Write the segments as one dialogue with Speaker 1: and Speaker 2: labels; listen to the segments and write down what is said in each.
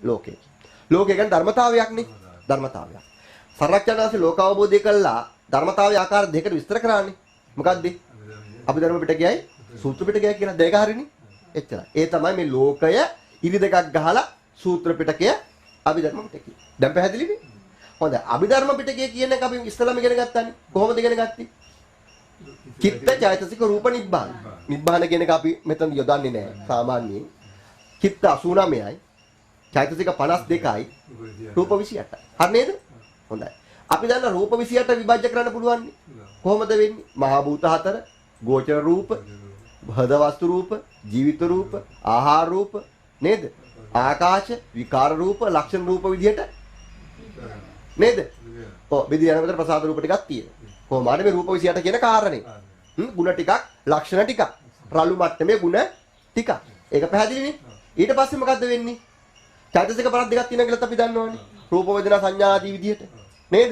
Speaker 1: ලෝකේ. ලෝකේ කියන්නේ ධර්මතාවයක් නේ. ධර්මතාවයක්. සර්වඥාන්සේ ලෝක අවබෝධය කළා ධර්මතාවයේ ආකාර දෙකකට විස්තර කරානේ. මොකද්ද? අභිධර්ම පිටකයයි සූත්‍ර පිටකයයි කියලා දෙක හරිනේ. එච්චරයි. ඒ තමයි මේ ලෝකය ඉරි දෙකක් ගහලා සූත්‍ර පිටකය අභිධර්ම පිටකය. දැන් පැහැදිලිද? හොඳයි. අභිධර්ම පිටකය කියන එක අපි ඉස්සෙල්ලාම ඉගෙන ගත්තානේ. කොහොමද ඉගෙන ගත්තේ? චිත්ත චෛතසික රූප නිබ්බාන. නිබ්බාන කියන එක අපි මෙතන යොදන්නේ නැහැ. සාමාන්‍යයෙන් චිත්ත 89යි චෛතසික 52යි රූප 28යි. හරි නේද? හොඳයි. අපි දන්න රූප 28 විභජ්‍ය කරන්න පුළුවන්. කොහොමද වෙන්නේ? මහා භූත 4, ගෝචර රූප, හද වස්තු රූප, ජීවිත රූප, ආහාර රූප නේද? ආකාශ, විකාර රූප, ලක්ෂණ රූප විදිහට නේද? ඔව් විදිහ යනකොට ප්‍රසාද රූප ටිකක් තියෙනවා. කොහොමද මේ රූප 28 කියන කාරණේ? ගුණ ටිකක්, ලක්ෂණ ටිකක්, රළු මට්ටමේ ගුණ ටිකක්. ඒක පැහැදිලිනේ? ඊට පස්සේ මොකද්ද වෙන්නේ? චෛතසික 52ක් තියෙනවා කියලා අපි දන්නවනේ. රූප වේදනා සංඥා ආදී විදිහට නේද?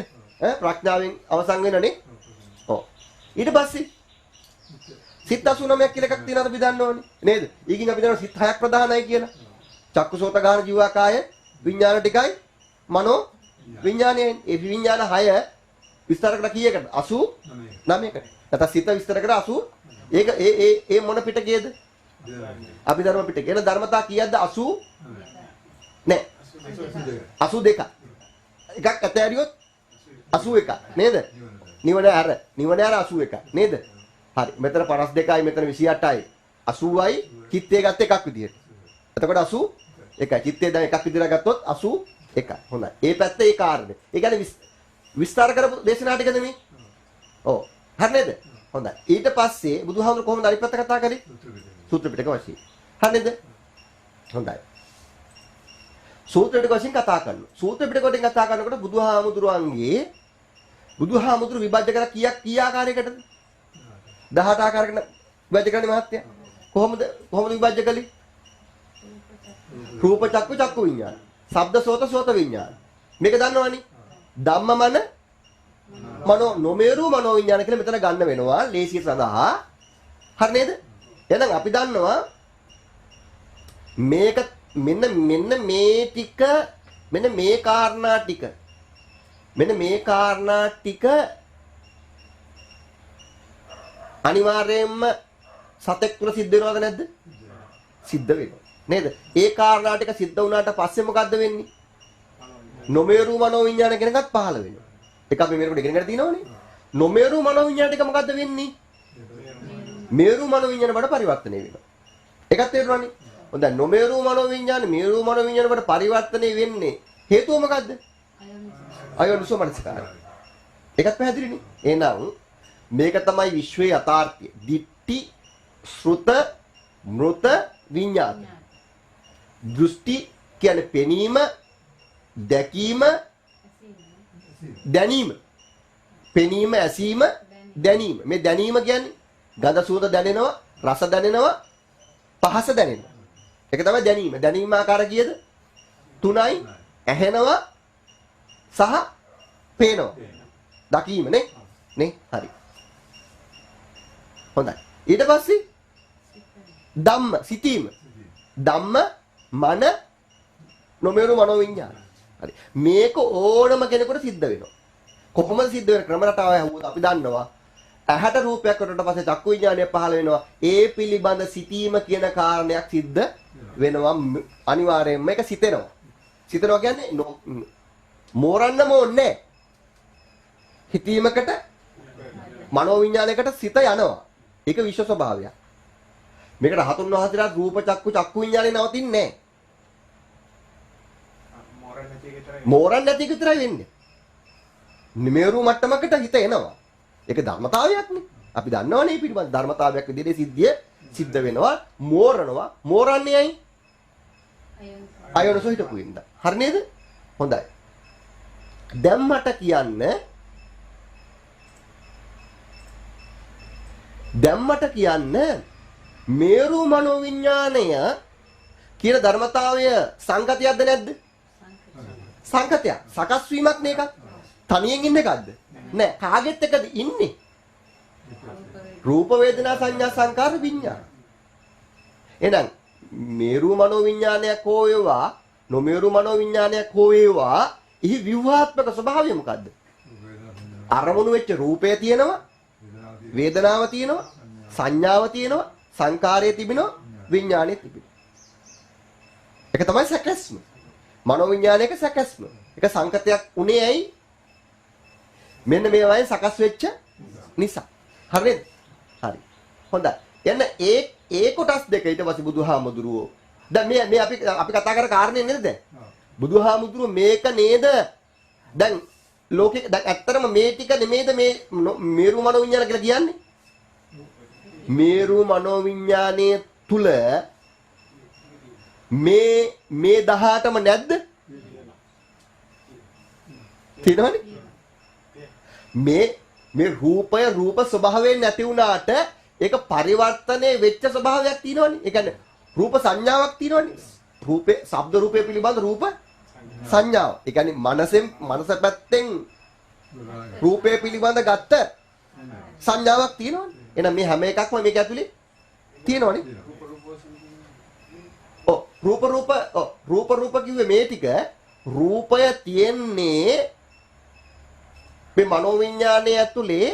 Speaker 1: ප්‍රඥාවෙන් අවසන් වෙනනේ. ඔව්. ඊට පස්සේ සිත් 89ක් කියලා එකක් තියෙනවද අපි දන්නවනේ නේද? ඊකින් අපි දන්නවා සිත් 6ක් ප්‍රධානයි කියලා. චක්කුසෝත ගාන ජීවකාය විඥාන ටිකයි මනෝ විඥානයයි. ඒ විඥාන 6 විස්තර කරලා කීයකට? 89කට. නැත්නම් සිත විස්තර කරලා 80. ඒක ඒ මොන පිටකයේද? අපි ධර්ම පිටකේ. එන ධර්මතා කීයක්ද? 80 නෑ 82. එකක් ඇතෑරියොත් 81 නේද? නිවන ඇර 81 නේද? හරි. මෙතන 52යි මෙතන 28යි 80යි චිත්තය ගත්ත එකක් විදිහට. එතකොට 81යි. චිත්තය දැන් එකක් විදිහට ගත්තොත් 81යි. හොඳයි. ඒ පැත්තේ ඒ කාරණේ. ඒ කියන්නේ විස්තර කරපු දේශනා ටිකද මේ? ඔව්. හරි නේද? හොඳයි. ඊට පස්සේ බුදුහාමුදුර කොහොමද අනිත් පැත්ත කතා කරේ? සූත්‍ර පිටක වශයෙන්. හරි නේද? හොඳයි. සූත්‍ර පිටක වශයෙන් කතා කරනවා. සූත්‍ර පිටක වලින් කතා කරනකොට බුදුහාමුදුරු විභජ්‍ය කර කී ආකාරයකටද? 18 ආකාරයකට විභජ්‍ය කරන්නේ මහත්තයා. කොහොමද විභජ්‍ය කළේ? රූප චක්කු විඤ්ඤාණ. ශබ්ද සෝත විඤ්ඤාණ. මේක දන්නවනේ. ධම්ම මන මනෝ නොමේරු මනෝ විඤ්ඤාණ කියලා මෙතන ගන්න වෙනවා ලේසිය සඳහා. හරි නේද? එහෙනම් අපි දන්නවා මේක මෙන්න මේ ටික මෙන්න මේ කාරණා ටික අනිවාර්යයෙන්ම සතෙක් තුල සිද්ධ වෙනවද නැද්ද? සිද්ධ වෙනවා නේද? ඒ කාරණා ටික සිද්ධ වුණාට පස්සේ මොකද්ද වෙන්නේ? නොමේරු මනෝ විඤ්ඤාණ කියන එකත් පහළ වෙනවා. ඒක අපි මේකට ඉගෙන ගන්න තියෙනවනේ. නොමේරු මනෝ විඤ්ඤාණ ටික මොකද්ද වෙන්නේ? මේරු මනෝ විඤ්ඤාණ වලට පරිවර්තනය වෙනවා. ඒකත් තේරුණානේ. හොඳයි. නොමේරු මනෝ විඤ්ඤාණ මේරු මනෝ විඤ්ඤාණ වලට පරිවර්තනය වෙන්නේ හේතුව මොකද්ද? අයෝනිසෝ මනසිකාරය. ඒකත් පැහැදිලිනේ. එහෙනම් මේක තමයි විශ්වයේ යථාර්ථය. දිට්ඨි, ශ්‍රුත, මෘත, විඤ්ඤාත. දෘෂ්ටි කියන්නේ පෙනීම, දැකීම, දැනීම. පෙනීම, ඇසීම, දැනීම. මේ දැනීම කියන්නේ ගඳ සුවඳ දැනෙනවා, රස දැනෙනවා, පහස දැනෙනවා. ඒක තමයි දැනීම. දැනීම ආකාර කීයද? 3යි. ඇහෙනවා සහ පේනවා. දකීම නේ? නේ? හරි. හොඳයි. ඊට පස්සේ ධම්ම සිතීම. ධම්ම මන නොමේරු මනෝ විඤ්ඤාණ. හරි. මේක ඕනම කෙනෙකුට සිද්ධ වෙනවා. කොහොමද සිද්ධ වෙන ක්‍රම රටාව හැවුවොත් අපි දන්නවා. ඇහැට රූපයක් වලට පස්සේ චක්කු විඤ්ඤාණය පහළ වෙනවා. ඒ පිළිබඳ සිතීම කියන කාරණයක් සිද්ධ වෙනවා. අනිවාර්යයෙන්ම මේක සිතෙනවා. සිතනවා කියන්නේ මෝරන්නම ඕනේ. හිතීමකට මනෝ විඤ්ඤාණයකට සිත යනවා. ඒක විශ්ව ස්වභාවයක්. මේකට රහතුන් වහන්සේලා රූප චක්කු විඤ්ඤාණය නවතින්නේ නැහැ. මෝරන්න නැති විතරයි වෙන්නේ. නිමේරු මට්ටමකට හිත එනවා. ඒක ධර්මතාවයක්නේ. අපි දන්නවනේ මේ පිළිබඳ ධර්මතාවයක් විදිහට සිද්ධිය සිද්ධ වෙනවා, මෝරනවා. මෝරන්නේ ඇයි? අයෝනසෝ හිටපු ඉඳ. හරි නේද? හොඳයි. දැන් මට කියන්න මේරු මනෝවිඤ්ඤාණය කියන ධර්මතාවය සංගතියක්ද නැද්ද? සංගතයක්. සකස් වීමක් නේ එකක්. තනියෙන් ඉන්න එකක්ද? නෑ. කාගෙත් එකද ඉන්නේ? රූප වේදනා සංඥා සංකාර විඤ්ඤාණ. එහෙනම් මේරු මනෝවිඤ්ඤාණයක් හෝ වේවා නොමේරු මනෝවිඤ්ඤාණයක් හෝ වේවා එහි ව්‍යුහාත්මක ස්වභාවය මොකද්ද? අරමුණු වෙච්ච රූපය තියෙනවා, වේදනාව තියෙනවා, සංඥාව තියෙනවා, සංකාරය තිබෙනවා, විඥානය තිබෙනවා. ඒක තමයි සැකස්ම. මනෝවිඤ්ඤාණයක සැකස්ම. ඒක සංකතයක් උනේ ඇයි? මෙන්න මේ වගේ සකස් වෙච්ච නිසා. හරිද? හරි. හොඳයි. එන්න ඒ කොටස් දෙක ඊට පස්සේ බුදුහාමුදුරුවෝ. දැන් මේ අපි කතා කර කාරණේ නේද දැන්? බුදුහාමුදුරුවෝ මේක නේද? දැන් ලෝකෙ දැන් ඇත්තටම මේ ටික නෙමෙයිද මේ මේරු මනෝවිඤ්ඤාණ කියලා කියන්නේ? මේරු මනෝවිඤ්ඤාණයේ තුල මේ 18ම නැද්ද? තියෙනවනේ. මේ රූපය රූප ස්වභාවයෙන් නැති වුණාට ඒක පරිවර්තනයේ වෙච්ච ස්වභාවයක් තියෙනවනේ. ඒ කියන්නේ රූප සංඥාවක් තියෙනවනේ. රූපේ ශබ්ද රූපේ පිළිබඳ රූප සංඥාව. ඒ කියන්නේ මනස පැත්තෙන් රූපේ පිළිබඳ ගත්ත සංඥාවක් තියෙනවනේ. එහෙනම් මේ හැම එකක්ම මේක ඇතුලේ තියෙනවනේ. රූප කිව්වේ මේ ටික රූපය තියෙන්නේ මේ මනෝවිඤ්ඤාණය ඇතුලේ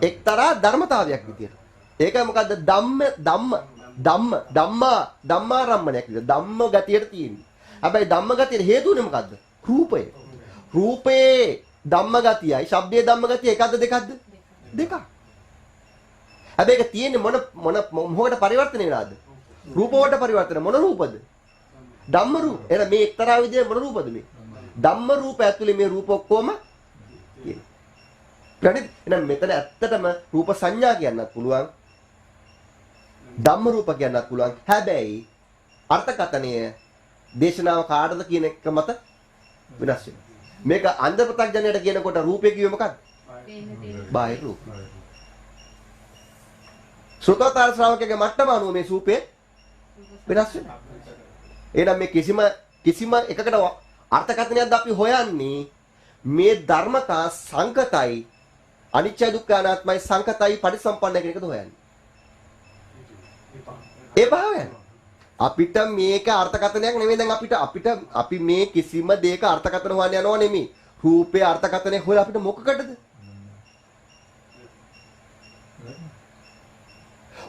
Speaker 1: එක්තරා ධර්මතාවයක් විදියට. ඒක මොකද්ද? ධම්මාරම්මණයක් විදියට. ධම්ම ගතියට තියෙන්නේ. හැබැයි ධම්ම ගතියට හේතුනේ මොකද්ද? රූපය. රූපේ ධම්ම ගතියයි ශබ්දයේ ධම්ම ගතිය එකක්ද දෙකක්ද? දෙකක්. හැබැයි ඒක තියෙන්නේ මොකට පරිවර්තන වෙලාද? රූප වලට පරිවර්තන මොන රූපද? ධම්ම රූප. එහෙනම් මේ එක්තරා විදිහේ මොන රූපද මේ? ධම්ම රූප ඇතුලේ මේ රූප ඔක්කොම තියෙනවා. එහෙනම් මෙතන ඇත්තටම රූප සංඥා කියන්නත් පුළුවන්. ධම්ම රූප කියන්නත් පුළුවන්. හැබැයි අර්ථකථනය දේශනාව කාටද කියන එක මත වෙනස් වෙනවා. මේක අන්ධ ප්‍රත්‍යඥයට කියනකොට රූපය කිව්වේ මොකක්ද? බාහිර රූප. සෝතතාර ශ්‍රාවකගේ මට්ටම අනුව මේ රූපේ වෙනස් වෙනවා. එහෙනම් මේ කිසිම එකකට අර්ථකථනයක්ද අපි හොයන්නේ මේ ධර්මතා සංකතයි අනිත්‍ය දුක්ඛ අනාත්මයි සංකතයි පරිසම්පන්න කියන එකද හොයන්නේ. ඒ භාවයන් අපිට මේක අර්ථකථනයක් නෙමෙයි. දැන් අපි මේ කිසිම දෙයක අර්ථකථන හොයන්න යනවා නෙමෙයි. රූපේ අර්ථකථනය හොයලා අපිට මොකකටද?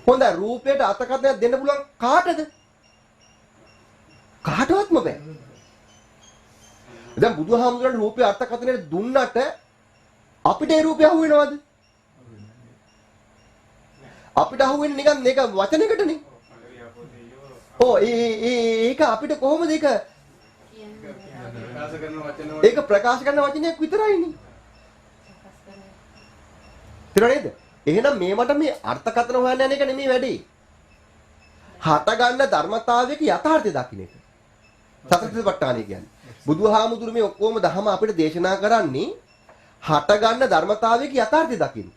Speaker 1: හොඳයි රූපයට අර්ථකථනයක් දෙන්න පුළුවන් කාටද? කාටවත්ම බෑ. දැන් බුදුහාමුදුරන්ට රූපේ අර්ථකථනය දුන්නට අපිට ඒ රූපය අහු වෙනවද? අපිට අහු වෙන්නේ නිකන් මේක වචනයකටනේ. ඒක අපිට කොහොමද ඒක ප්‍රකාශ කරන වචනයක් විතරයිනේ. තේරුණා නේද? එහෙනම් මේ මට මේ අර්ථකථන හොයන්න යන එක නෙමෙයි වැඩේ. හට ගන්න ධර්මතාවයක යථාර්ථය දකින්න එක. සතරතිපට්ඨානය කියන්නේ. බුදුහාමුදුරු මේ ඔක්කොම දහම අපිට දේශනා කරන්නේ හට ගන්න ධර්මතාවයක යථාර්ථය දකින්න.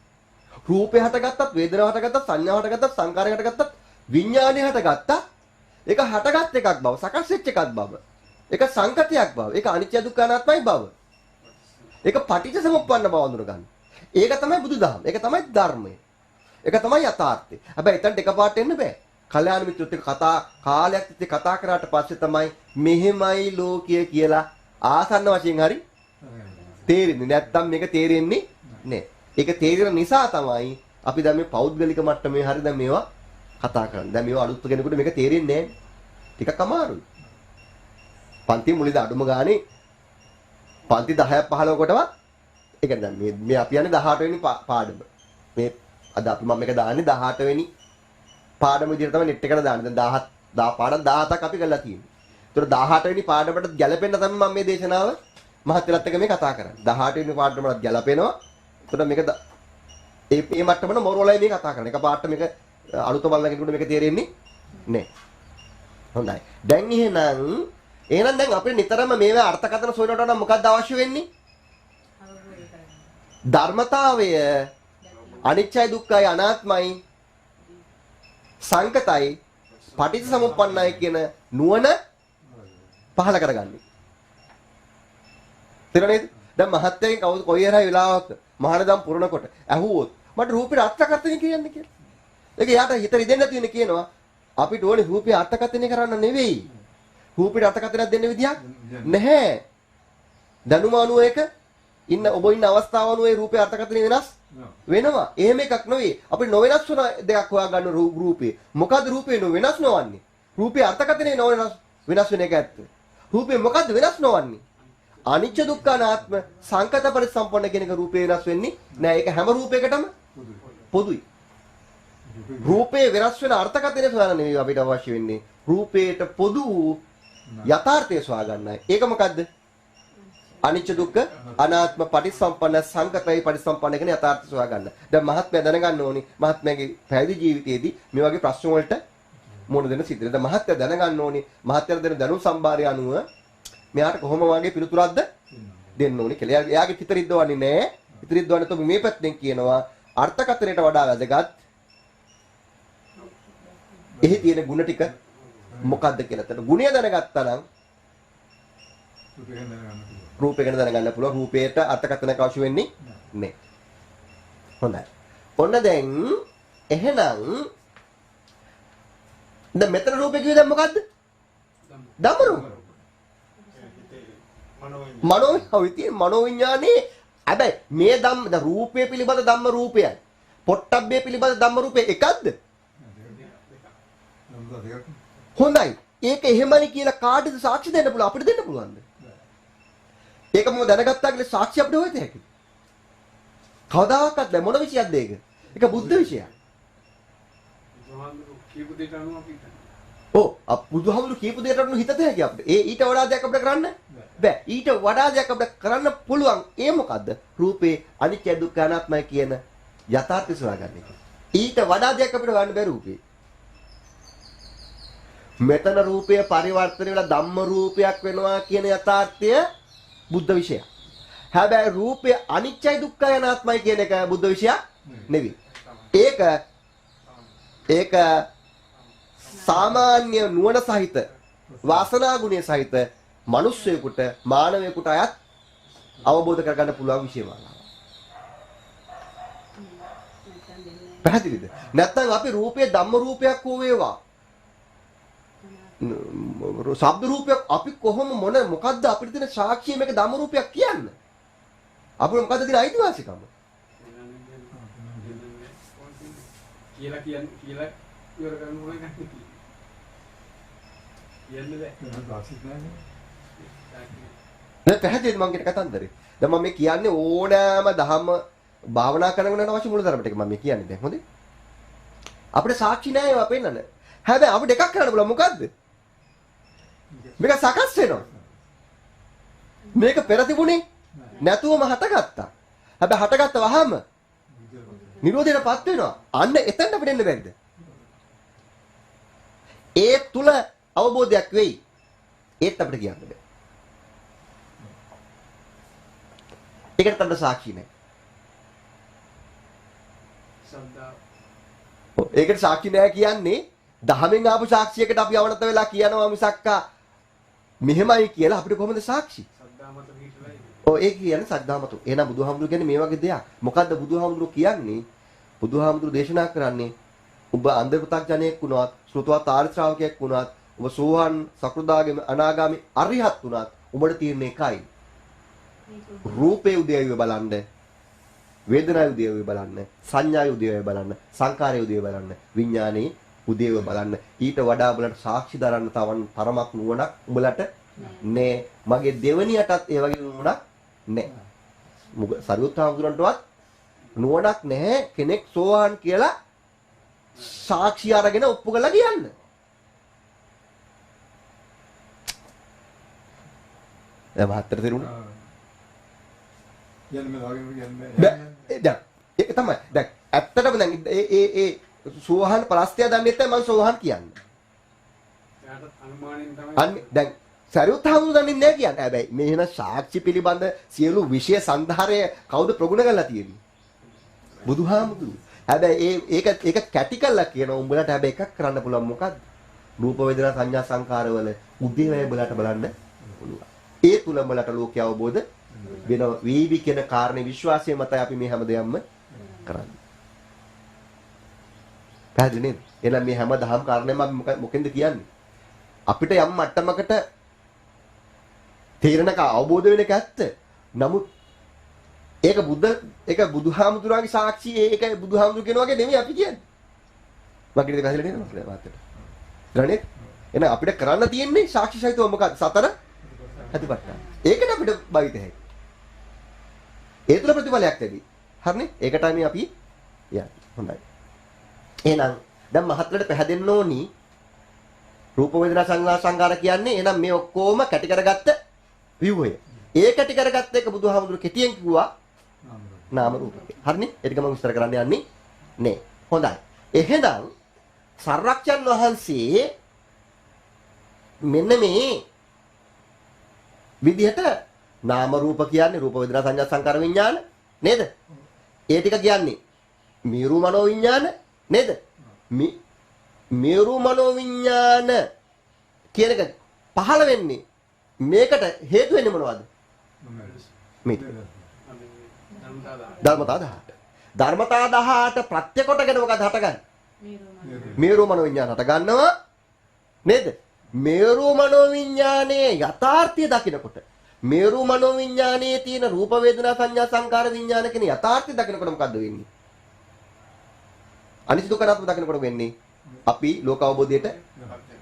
Speaker 1: රූපේ හටගත්තත්, වේදනාව හටගත්තත්, සංඥාව හටගත්තත්, සංකාරය හටගත්තත්, විඥානය හටගත්තත් ඒක හටගත් එකක් බව, සකස් වෙච්ච එකක් බව. ඒක සංකතයක් බව. ඒක අනිත්‍ය දුක්ඛ අනාත්මයි බව. ඒක පටිච්ච සමුප්පන්න බව අඳුර ගන්න. ඒක තමයි බුදුදහම. ඒක තමයි ධර්මය. ඒක තමයි යථාර්ථය. හැබැයි එතනට එකපාරට එන්න බෑ. කල්‍යාණ මිත්‍රොත් එක්ක කාලයක් තිස්සේ කතා කරාට පස්සේ තමයි මෙහෙමයි ලෝකය කියලා ආසන්න වශයෙන් හරි තේරෙන්නේ. නැත්තම් මේක තේරෙන්නේ නැහැ. ඒක තේරෙන නිසා තමයි අපි දැන් මේ පෞද්ගලික මට්ටමේ හරි දැන් මේවා කතා කරන්නේ. දැන් මේවා අලුත් කෙනෙකුට මේක තේරෙන්නේ නැහැ. ටිකක් අමාරුයි. පන්ති මුලදී අඩුම ගානේ පන්ති 10ක් 15 කොටවත් ඒ කියන්නේ දැන් මේ අපි යන්නේ 18 වෙනි පාඩම. මේ අද අපි මම මේක දාන්නේ 18 වෙනි පාඩම විදිහට තමයි net එකට දාන්නේ. දැන් 17 පාඩම් 17ක් අපි කරලා තියෙනවා. ඒතර 18 වෙනි පාඩමට ගැලපෙන්න තමයි මම මේ දේශනාව මහත්යලත් එක්ක මේ කතා කරන්නේ. 18 වෙනි පාඩමට ගැලපෙනවා. ඒතර මේක මේ මට්ටමන මොරවලයි මේ කතා කරන්නේ. එක පාඩම මේක අලුත බලන කෙනෙකුට මේක තේරෙන්නේ නැහැ. හොඳයි. දැන් එහෙනම් දැන් අපිට නිතරම මේවා අර්ථකථන සොයනකොට නම් මොකක්ද අවශ්‍ය වෙන්නේ? ධර්මතාවය අනිත්‍යයි දුක්ඛයි අනාත්මයි සංකතයි පටිච්චසමුප්පන්නයි කියන නුවණ පහල කරගන්නේ. තේරෙනවද? දැන් මහත්යෙන් කවුද කොයි හරි වෙලාවක මහානදම් පුරනකොට ඇහුවොත් මට රූපේ අර්ථකථනය කියන්නේ කියලා. ඒක යාට හිත රිදෙන්න තියෙන කියනවා අපිට ඕනේ රූපේ අර්ථකථනය කරන්න නෙවෙයි. රූපේට අර්ථකථනයක් දෙන්න විදියක් නැහැ. දැනුම අනුව එක ඔබ ඉන්න අවස්ථාව අනුව ඒ රූපේ අර්ථකථනය වෙනස් වෙනවා. එහෙම එකක් නෙවෙයි. අපිට නොවෙනස් වෙන දෙයක් හොයාගන්න රූපේ. මොකද්ද රූපේ වෙනස් නොවන්නේ? රූපේ අර්ථකථනය වෙනස් වෙන එක ඇත්ත. රූපේ මොකද්ද වෙනස් නොවන්නේ? අනිච්ච දුක්ඛ අනාත්ම සංකත පරිසම්පන්න කියන එක රූපේ වෙනස් වෙන්නේ නෑ. ඒක හැම රූපයකටම පොදුයි. රූපේ වෙනස් වෙන අර්ථකථනය සොයන්න නෙවෙයි අපිට අවශ්‍ය වෙන්නේ. රූපේට පොදු යථාර්ථය සොයා ගන්නයි. ඒක මොකද්ද? අනිච්ච දුක්ඛ අනාත්ම පටිසම්පන්න සංකතයි පටිසම්පන්න කියන යථාර්ථය සොයා ගන්න. දැන් මහත්මයා දැනගන්න ඕනි මහත්මයාගේ පැවිදි ජීවිතයේදී මේ වගේ ප්‍රශ්න වලට මුහුණ දෙන්න සිද්ධ වෙනවා. දැන් මහත්මයා දැනගන්න ඕනි මහත්මයාට දෙන දැනුම් සම්භාරය අනුව මෙයාට කොහොම වගේ පිළිතුරක්ද දෙන්න ඕනි කියලා. එයාගේ හිත රිද්දවන්නේ නැහැ. හිත රිද්දවන්නේ તો මේ පැත්තෙන් කියනවා අර්ථකථනයට වඩා වැදගත් එහි තියෙන ಗುಣ ටික මොකක්ද කියලා. එතන ගුණය දැනගත්තා නම් රූපය ගැන දැනගන්න පුළුවන්. රූපයට අර්ථකථනයක් අවශ්‍ය වෙන්නේ නැහැ. හොඳයි. ඔන්න දැන් එහෙනම් දැන් මෙතන රූපේ කිව්වේ දැන් මොකද්ද? ධම්ම රූප. මනෝවිඥානේ හැබැයි මේ ධම්ම රූපය පිළිබඳ ධම්ම රූපයයි. පොට්ටබ්බේ පිළිබඳ ධම්ම රූපේ එකක්ද? හොඳයි. ඒක එහෙමයි කියලා කාටද සාක්ෂි දෙන්න පුළුවන්? අපිට දෙන්න පුළුවන්ද? ඒක මොකද දැනගත්තා කියලා සාක්ෂි අපිට හොයත හැකියි. කවදාකවත් මොන විෂයක්ද ඒක? ඒක බුද්ධ විෂයක්. බුදුහාමුදුරු කියපු දෙයට අනුව හිතත හැකියි අපිට. ඊට වඩා දෙයක් අපිට කරන්න බෑ. ඊට වඩා දෙයක් අපිට කරන්න පුළුවන්. ඒ මොකද්ද? රූපේ අනිත්‍ය දුක්ඛ අනාත්මයි කියන යථාර්ථය සොයාගන්න එක. ඊට වඩා දෙයක් අපිට හොයන්න බෑ රූපේ. මෙතන රූපය පරිවර්තනය වෙලා ධම්ම රූපයක් වෙනවා කියන යථාර්ථය බුද්ධ විෂයක්. හැබැයි රූපය අනිත්‍යයි දුක්ඛයි අනාත්මයි කියන එක බුද්ධ විෂයක් නෙවෙයි. ඒක සාමාන්‍ය නුවණ සහිත වාසනා ගුණය සහිත මිනිස්සෙකුට මානවයෙකුට අයත් අවබෝධ කරගන්න පුළුවන් විෂය මාලාවක්. පැහැදිලිද? නැත්නම් අපි රූපයේ ධම්ම රූපයක් හෝ වේවා ශබ්ද රූපයක් අපි කොහොම මොකද්ද අපිට තියෙන සාක්ෂිය මේක ධම්ම රූපයක් කියන්න? අපිට මොකද්ද තියෙන අයිතිවාසිකම? කියලා ඉවර කරන්න ඕනේ නැහැ. කියන්නේ නෑ පැහැදිලිද මම කියන කතන්දරේ? දැන් මම මේ කියන්නේ ඕනෑම ධම්ම භාවනා කරනකොට අවශ්‍ය මූලධර්ම ටික මම මේ කියන්නේ දැන් හොඳේ. අපිට සාක්ෂි නෑ ඒවා පෙන්නන්න. හැබැයි අපිට එකක් කරන්න පුළුවන් මොකද්ද? මේක සකස් වෙනවා. මේක පෙර තිබුණේ නැතුවම හටගත්තා. හැබැයි හටගත්ත වහම නිරෝධයටපත් වෙනවා. අන්න එතනට අපිට එන්න බැරිද? ඒ තුල අවබෝධයක් වෙයි. ඒත් අපිට කියන්න බෑ. ඒකට තමයි සාක්ෂි නැහැ. ඒකට සාක්ෂි නැහැ කියන්නේ දහමෙන් ආපු සාක්ෂියකට අපි අවනත වෙලා කියනවා මිසක්කා මෙහෙමයි කියලා අපිට කොහොමද සාක්ෂි? සද්ධාමත පිටුලයි. ඒක කියන්නේ සද්ධාමත. එහෙනම් බුදුහාමුදුරු කියන්නේ මේ වගේ දෙයක්. මොකද්ද බුදුහාමුදුරු කියන්නේ? බුදුහාමුදුරු දේශනා කරන්නේ ඔබ අන්ධ පු탁ජනෙක් වුණත්, ශ්‍රුතවත් ආර්ය ශ්‍රාවකයෙක් වුණත්, ඔබ සෝවන්, සකෘදාගාමි, අනාගාමි, අරිහත් වුණත් ඔබට තියෙන එකයි. රූපේ උදේවි බලන්න, වේදනාවේ උදේවි බලන්න, සංඥාවේ උදේවි බලන්න, සංකාරයේ උදේවි බලන්න, විඥානයේ උදේව බලන්න. ඊට වඩා බලන්න සාක්ෂි දරන්න තවන් පරමක් නුවණක් උඹලට නෑ. මගේ දෙවණියටත් ඒ වගේ නුවණක් නෑ. සරියුත් හාමුදුරන්ටවත් නුවණක් නැහැ කෙනෙක් සෝවාන් කියලා සාක්ෂි අරගෙන ඔප්පු කරලා කියන්න. දැන් මහත්තර තේරුණා? යන්නේ මේ වගේ කියන්නේ. දැන් ඒක තමයි. දැන් ඇත්තටම දැන් ඒ සෝහන් ප්‍රස්තය දන්නේ නැත්නම් මම සෝහන් කියන්නේ. එයාට අනුමානෙන් තමයි. දැන් සරියුත් හාමුදුරුවෝ දන්නේ නැහැ කියන්නේ. හැබැයි මේ වෙන සාක්ෂි පිළිබඳ සියලු විෂය සන්ධාරය කවුද ප්‍රගුණ කරලා තියෙන්නේ? බුදුහාමුදුරුවෝ. හැබැයි ඒක කැටි කරලා කියන උඹලට හැබැයි එකක් කරන්න පුළුවන් මොකද්ද? රූප වේදනා සංඥා සංකාර වල උදේවැය බලට බලන්න පුළුවන්. ඒ තුල උඹලට ලෝකය අවබෝධ වෙනවා. වීවි කියන කාරණේ විශ්වාසය මතයි අපි මේ හැම දෙයක්ම කරන්නේ. පැහැදිලි නේද? එහෙනම් මේ හැම දහම් කාරණේම අපි මොකෙන්ද කියන්නේ? අපිට යම් මට්ටමකට තේරෙනක අවබෝධ වෙන එක ඇත්ත. නමුත් ඒක බුදුහාමුදුරන්ගේ සාක්ෂි ඒකයි බුදුහාමුදුර කියන වගේ නෙමෙයි අපි කියන්නේ. මම කියන දේ පැහැදිලි නේද මාත්‍යට? ඊළඟට එන අපිට කරන්න තියෙන්නේ සාක්ෂි සහිතව මොකක්ද? සතර හදිපට්ටා. ඒකට අපිට භවිත හැයි. ඒ තුල ප්‍රතිඵලයක් ලැබි. හරිනේ? ඒකටයි මේ අපි යන්නේ. හොඳයි. එහෙනම් දැන් මහත්ලට පැහැදෙන්න ඕනි රූප වේදනා සංඥා සංකාර කියන්නේ එහෙනම් මේ ඔක්කොම කැටි කරගත්ත ව්‍යුහය. ඒ කැටි කරගත්ත එක බුදුහාමුදුරු කෙටියෙන් කිව්වා නාම රූපේ. හරිනේ? ඒක මම විස්තර කරන්න යන්නේ නේ. හොඳයි. එහෙනම් සර්වඥන් වහන්සේ මෙන්න මේ විදිහට නාම රූප කියන්නේ රූප වේදනා සංඥා සංකාර විඥාන නේද? ඒ ටික කියන්නේ මේරු මනෝ විඥාන නේද? මේරු මනෝ විඥාන කියන එක පහළ වෙන්නේ මේකට හේතු වෙන්නේ මොනවද? මේ ධර්මතා 18. ධර්මතා 18 ප්‍රත්‍ය කොටගෙන මොකද හටගන්නේ? මේරු මනෝ විඥාන හට ගන්නවා නේද? මේරු මනෝ විඥානයේ යථාර්ථය දකිනකොට මේරු මනෝ විඥානයේ තියෙන රූප වේදනා සංඥා සංකාර විඥාන කියන යථාර්ථය දකිනකොට මොකද්ද වෙන්නේ? අනිත්‍ය දුක්ඛ අනාත්ම දකිනකොට වෙන්නේ අපි ලෝක අවබෝධයට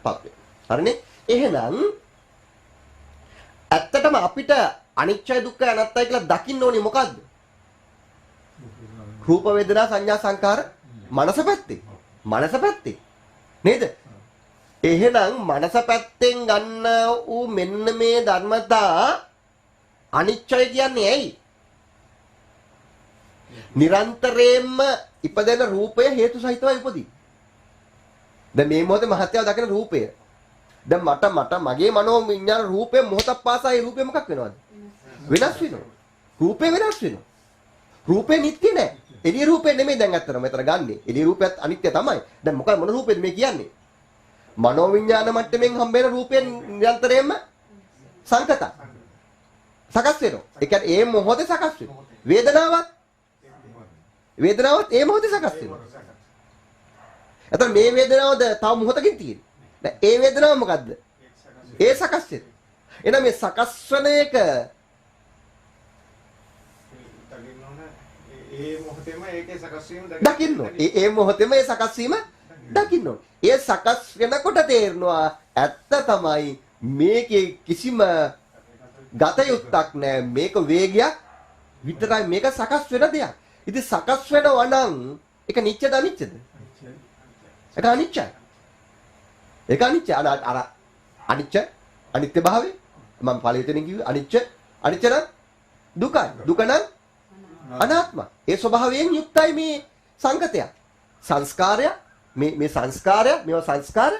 Speaker 1: පත් වෙනවා. හරිනේ? එහෙනම් ඇත්තටම අපිට අනිත්‍ය දුක්ඛ අනාත්තයි කියලා දකින්න ඕනේ මොකද්ද? රූප වේදනා සංඥා සංකාර මනස පැත්තේ. මනස පැත්තේ. නේද? එහෙනම් මනස පැත්තෙන් ගන්න ඌ මෙන්න මේ ධර්මතා අනිත්‍යය කියන්නේ ඇයි? නිරන්තරයෙන්ම ඉපදෙන රූපය හේතු සහිතවයි උපදී. දැන් මේ මොහොතේ මහත්යව දකින රූපය. දැන් මට මගේ මනෝ විඥාන රූපේ මොහොතක් පාසා ඒ රූපේ මොකක් වෙනවද? වෙනස් වෙනවා. රූපේ වෙනස් වෙනවා. රූපේ නිත්‍ය නෑ. එළිය රූපේ නෙමෙයි දැන් අත්තර මෙතන ගන්නෙ. එළිය රූපයත් අනිත්‍ය තමයි. දැන් මොකද මොන රූපේද මේ කියන්නේ? මනෝ විඥාන මට්ටමින් හම්බෙන රූපයෙන් නිරන්තරයෙන්ම සංකත සකස් වෙනවා. ඒ කියන්නේ ඒ මොහොතේ සකස් වෙනවා. වේදනාවත් ඒ මොහොතේ සකස් වෙනවා. එතකොට මේ වේදනාවද තව මොහොතකින් තියෙන්නේ. දැන් ඒ වේදනාව මොකද්ද? ඒ සකස් වෙනවා. එහෙනම් මේ සකස් වෙන එක
Speaker 2: ඒ මොහොතේම ඒකේ සකස් වීම
Speaker 1: දකින්න. ඒ මොහොතේම ඒ සකස් වීම දකින්න. ඒ සකස් වෙනකොට තේරෙනවා ඇත්ත තමයි මේකේ කිසිම ගතයුත්තක් නැහැ. මේක වේගයක් විතරයි මේක සකස් වෙන දෙයක්. ඉතින් සකස් වෙනවා නම් ඒක නිත්‍යද අනිත්‍යද? ඒක අනිත්‍යයි. ඒක අනිත්‍ය. අර අනිත්‍ය භාවය මම පළවෙනියෙන් කිව්වේ අනිත්‍ය නම් දුකයි. දුක නම් අනාත්ම. ඒ ස්වභාවයෙන් යුක්තයි මේ සංකතය. සංස්කාරය මේ සංස්කාරය මේවා සංස්කාර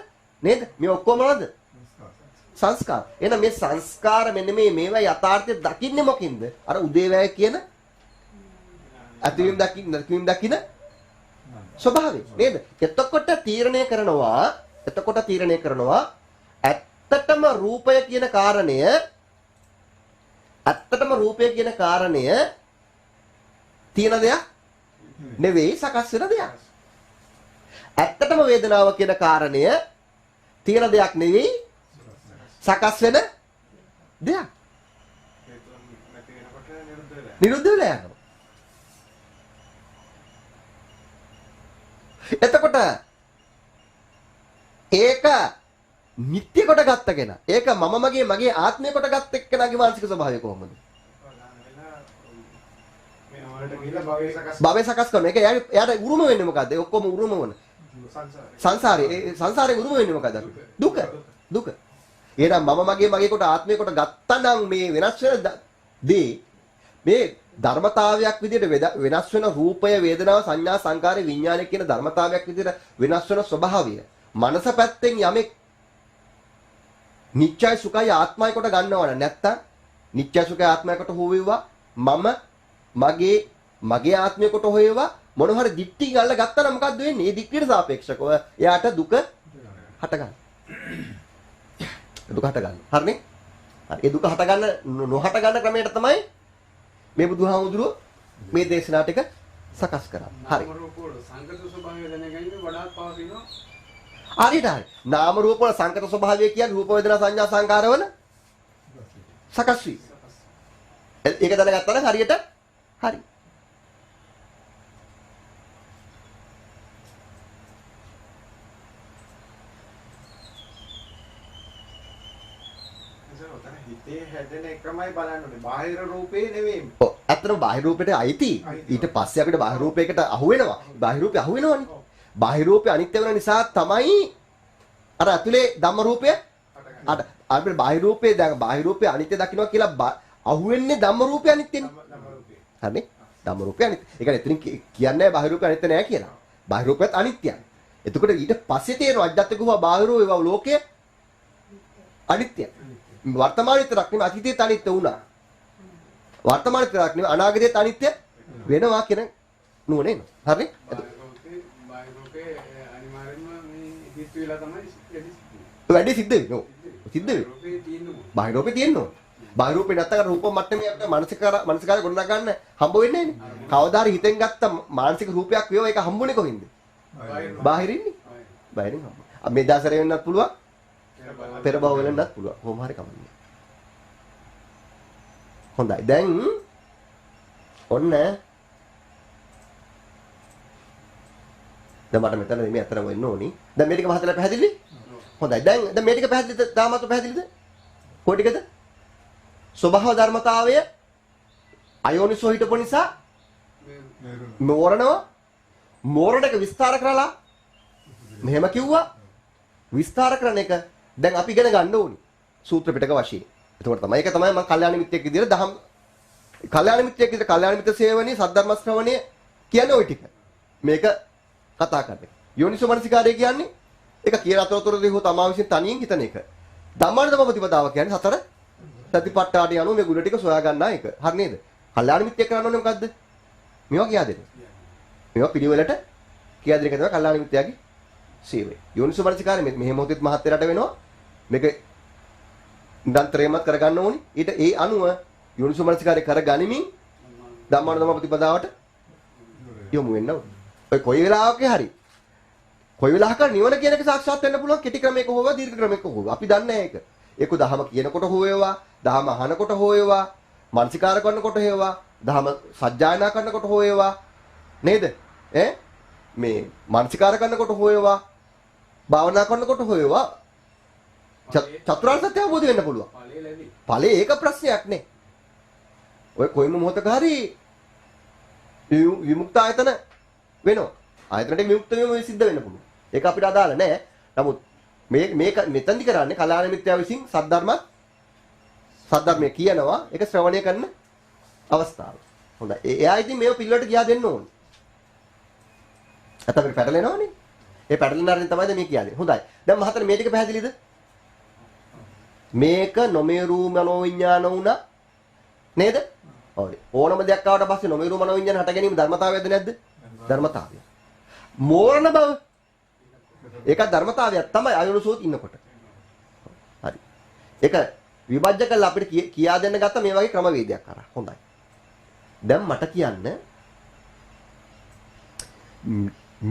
Speaker 1: නේද? මේ ඔක්කොම මොනවද? සංස්කාර. එහෙනම් මේ සංස්කාර මෙන්න මේවා යථාර්ථය දකින්නේ මොකින්ද? අර උදේවැය කියන අතිවිම් දකින්න ස්වභාවය නේද? එතකොට තීරණය කරනවා ඇත්තටම රූපය කියන කාරණය තියෙන දෙයක් නෙවෙයි සකස් වෙන දෙයක්. ඇත්තටම වේදනාව කියන කාරණය තියෙන දෙයක් නෙවෙයි සකස් වෙන දෙයක්. නිරුද්ධ වෙලා යනවා. එතකොට ඒක නිත්‍ය කොට ගත්ත කෙනා. ඒක මගේ ආත්මය කොට ගත්ත එක්කෙනාගේ මානසික ස්වභාවය කොහොමද? භවය සකස් කරන එක එයාට උරුම වෙන්නේ මොකද්ද? ඒ ඔක්කොම උරුම වුණ සංසාරේ උරුම වෙන්නේ මොකද්ද? දුක. එහෙනම් මගේ කොට ආත්මය කොට ගත්තා නම් මේ වෙනස් වෙන දේ මේ ධර්මතාවයක් විදිහට වෙනස් වෙන රූපය වේදනාව සංඥා සංකාරය විඥානය කියන ධර්මතාවයක් විදිහට වෙනස් වෙන ස්වභාවය මනස පැත්තෙන් යමෙක් නිත්‍යයි සුඛයි ආත්මයි කොට ගන්නවද නැත්තම් නිත්‍ය සුඛයි ආත්මයි කොට හොවෙවා මගේ ආත්මය කොට හොයවා මොන හරි දික්ටි ගල්ල ගත්තා නම් මොකද්ද වෙන්නේ? මේ දික්ටියට සාපේක්ෂව එයාට දුක හට ගන්න. දුක හට ගන්න. හරිනේ? හරි. ඒ දුක හට ගන්න නොහට ගන්න ක්‍රමයට තමයි මේ බුදුහාමුදුරුවෝ මේ දේශනා ටික සකස් කරන්නේ. හරි. හරියට හරි. නාම රූප වල සංකත ස්වභාවය කියන්නේ රූප වේදනා සංඥා සංකාර වල සකස් වීම. ඒක දැනගත්තා නම් හරියට හරි.
Speaker 2: හිතේ හැදෙන එකමයි බලන්න ඕනේ. බාහිර රූපේ නෙවෙයි.
Speaker 1: ඔව්. ඇත්තටම බාහිර රූපෙට අයිති. ඊට පස්සේ අපිට බාහිර රූපයකට අහු වෙනවා. බාහිර රූපේ අහු වෙනවනේ. බාහිර රූපේ අනිත්‍ය වෙන නිසා තමයි අර ඇතුලේ ධම්ම රූපය අර අපිට බාහිර රූපේ දැන් බාහිර රූපේ අනිත්‍ය දකින්නවා කියලා අහු වෙන්නේ ධම්ම රූපේ අනිත්‍යනේ. හරිනේ? ධම්ම රූපේ අනිත්‍ය. ඒ කියන්නේ එතනින් කියන්නේ බාහිර රූපේ අනිත්‍ය නෑ කියලා. බාහිර රූපයත් අනිත්‍යයි. එතකොට ඊට පස්සේ තේරෙනවා අජ්ජත්කව බාහිර ඒවා ලෝකයේ අනිත්‍යයි. වර්තමාන විතරක් නෙමෙයි අතීතයේත් අනිත්‍ය වුණා. වර්තමාන විතරක් නෙමෙයි අනාගතයේත් අනිත්‍ය වෙනවා කියන නුවණ එනවා. හරිනේ?
Speaker 2: බාහිර රූපේ අනිවාර්යෙන්ම මේ හිත වෙලා තමයි
Speaker 1: වැඩි සිද්ධ වෙනවා. සිද්ධ වෙනවා.
Speaker 2: රූපේ තියෙනවා.
Speaker 1: බාහිර රූපේ තියෙනවා. බාහිර රූපේ නැත්තම් රූප මට්ටමේ අපිට මානසිකාර ගොඩනගා ගන්න හම්බ වෙන්නේ නැහැනේ. කවදා හරි හිතෙන් ගත්ත මානසික රූපයක් වේවා ඒක හම්බුනේ කොහින්ද? බාහිරින්නේ. බාහිරින් හම්බ. මේ දාසරේ වෙන්නත් පුළුවන්. පෙර භව වෙන්නත් පුළුවන්. කොහොම හරි කමන්නේ. හොඳයි. දැන් ඔන්න දැන් මට මෙතන මේ අතර වෙන්න ඕනි. දැන් මේ ටික මහතලා පැහැදිලි? හොඳයි. දැන් මේ ටික පැහැදිලිද? තාමත් පැහැදිලිද? කොයි ටිකද? ස්වභාව ධර්මතාවය අයෝනිසෝ හිටපු නිසා මෝරණ එක විස්තර කරලා මෙහෙම කිව්වා. විස්තර කරන එක දැන් අපි ඉගෙන ගන්න ඕනි. සූත්‍ර පිටක වශයෙන්. එතකොට තමයි ඒක තමයි මම කල්යාණ මිත්‍යෙක් විදිහට දහම් කල්යාණ මිත්‍යෙක් විදිහට කල්යාණ මිත්‍ර සේවනයේ සද්ධර්ම ශ්‍රවණය කියන්නේ ওই ටික. මේක කතා කරන්නේ. යෝනිසෝ මනසිකාරය කියන්නේ ඒක කියන අතරතුරදී හෝ තමා විසින් තනියෙන් හිතන එක. ධම්මානුධම්ම ප්‍රතිපදාව කියන්නේ සතර සතිපට්ඨාන යනු මේ ගුණ ටික සොයා ගන්නා එක. හරි නේද? කල්යාණ මිත්‍යෙක් කරන්න ඕනේ මොකද්ද? මේවා කියා දෙන්න. මේවා පිළිවෙලට කියා දෙන එක තමයි කල්යාණ මිත්‍යාගේ සේවය. යෝනිසෝ මනසිකාරය මෙහෙම මොහොතෙත් මහත්තරට වෙනවා. මේක දන්තරේමත් කරගන්න ඕනි. ඊට ඒ අනුව යෝනිසෝ මනසිකාරය කරගනිමින් ධම්මානුධම්ම ප්‍රතිපදාවට යොමු වෙන්න ඕනේ. ඔය කොයි වෙලාවක හරි කොයි වෙලාවක නිවන කියන එක සාක්ෂාත් වෙන්න පුළුවන් කෙටි ක්‍රමයක හෝ දීර්ඝ ක්‍රමයක හෝ අපි දන්නේ ඒක. ඒක දහම කියනකොට හෝ වේවා, දහම අහනකොට හෝ වේවා, මානසිකාර කරනකොට හේවා, දහම සජ්ජායනා කරනකොට හෝ වේවා නේද? මේ මානසිකාර කරනකොට හෝ වේවා, භාවනා කරනකොට හෝ වේවා චතුරාර්ය සත්‍ය අවබෝධ වෙන්න පුළුවන්. ඵලයේ ඒක ප්‍රශ්නයක් නේ. ඔය කොයිම මොහොතක හරි විමුක්ත ආයතන වෙනවා. ආයතනට විමුක්ත වීම සිද්ධ වෙන්න පුළුවන්. ඒක අපිට අදාළ නැහැ. නමුත් මේක මෙතනදි කරන්නේ කල්යාණ මිත්‍යාව විසින් සද්ධර්මයේ කියනවා ඒක ශ්‍රවණය කරන අවස්ථාව. හොඳයි. එයා ඉතින් මේව පිළිවෙලට ගියා දෙන්න ඕනේ. අතට පැටලෙනවනේ. ඒ පැටලෙන අරින් තමයි මේ කියන්නේ. හොඳයි. දැන් මහතර මේ ටික පැහැදිලිද? මේක නොමේරු මනෝවිඤ්ඤාණ වුණා නේද? හරි. ඕනම දෙයක් ආවට පස්සේ නොමේරු මනෝවිඤ්ඤාණ හට ගැනීම ධර්මතාවයක්ද නැද්ද? ධර්මතාවය. මෝරණ බව ඒක ධර්මතාවයක් තමයි අයෝනිසෝත් ඉන්නකොට. හරි. ඒක විභජ්‍ය කළා අපිට කියා දෙන්න ගත්ත මේ වගේ ක්‍රමවේදයක් කරා. හොඳයි. දැන් මට කියන්න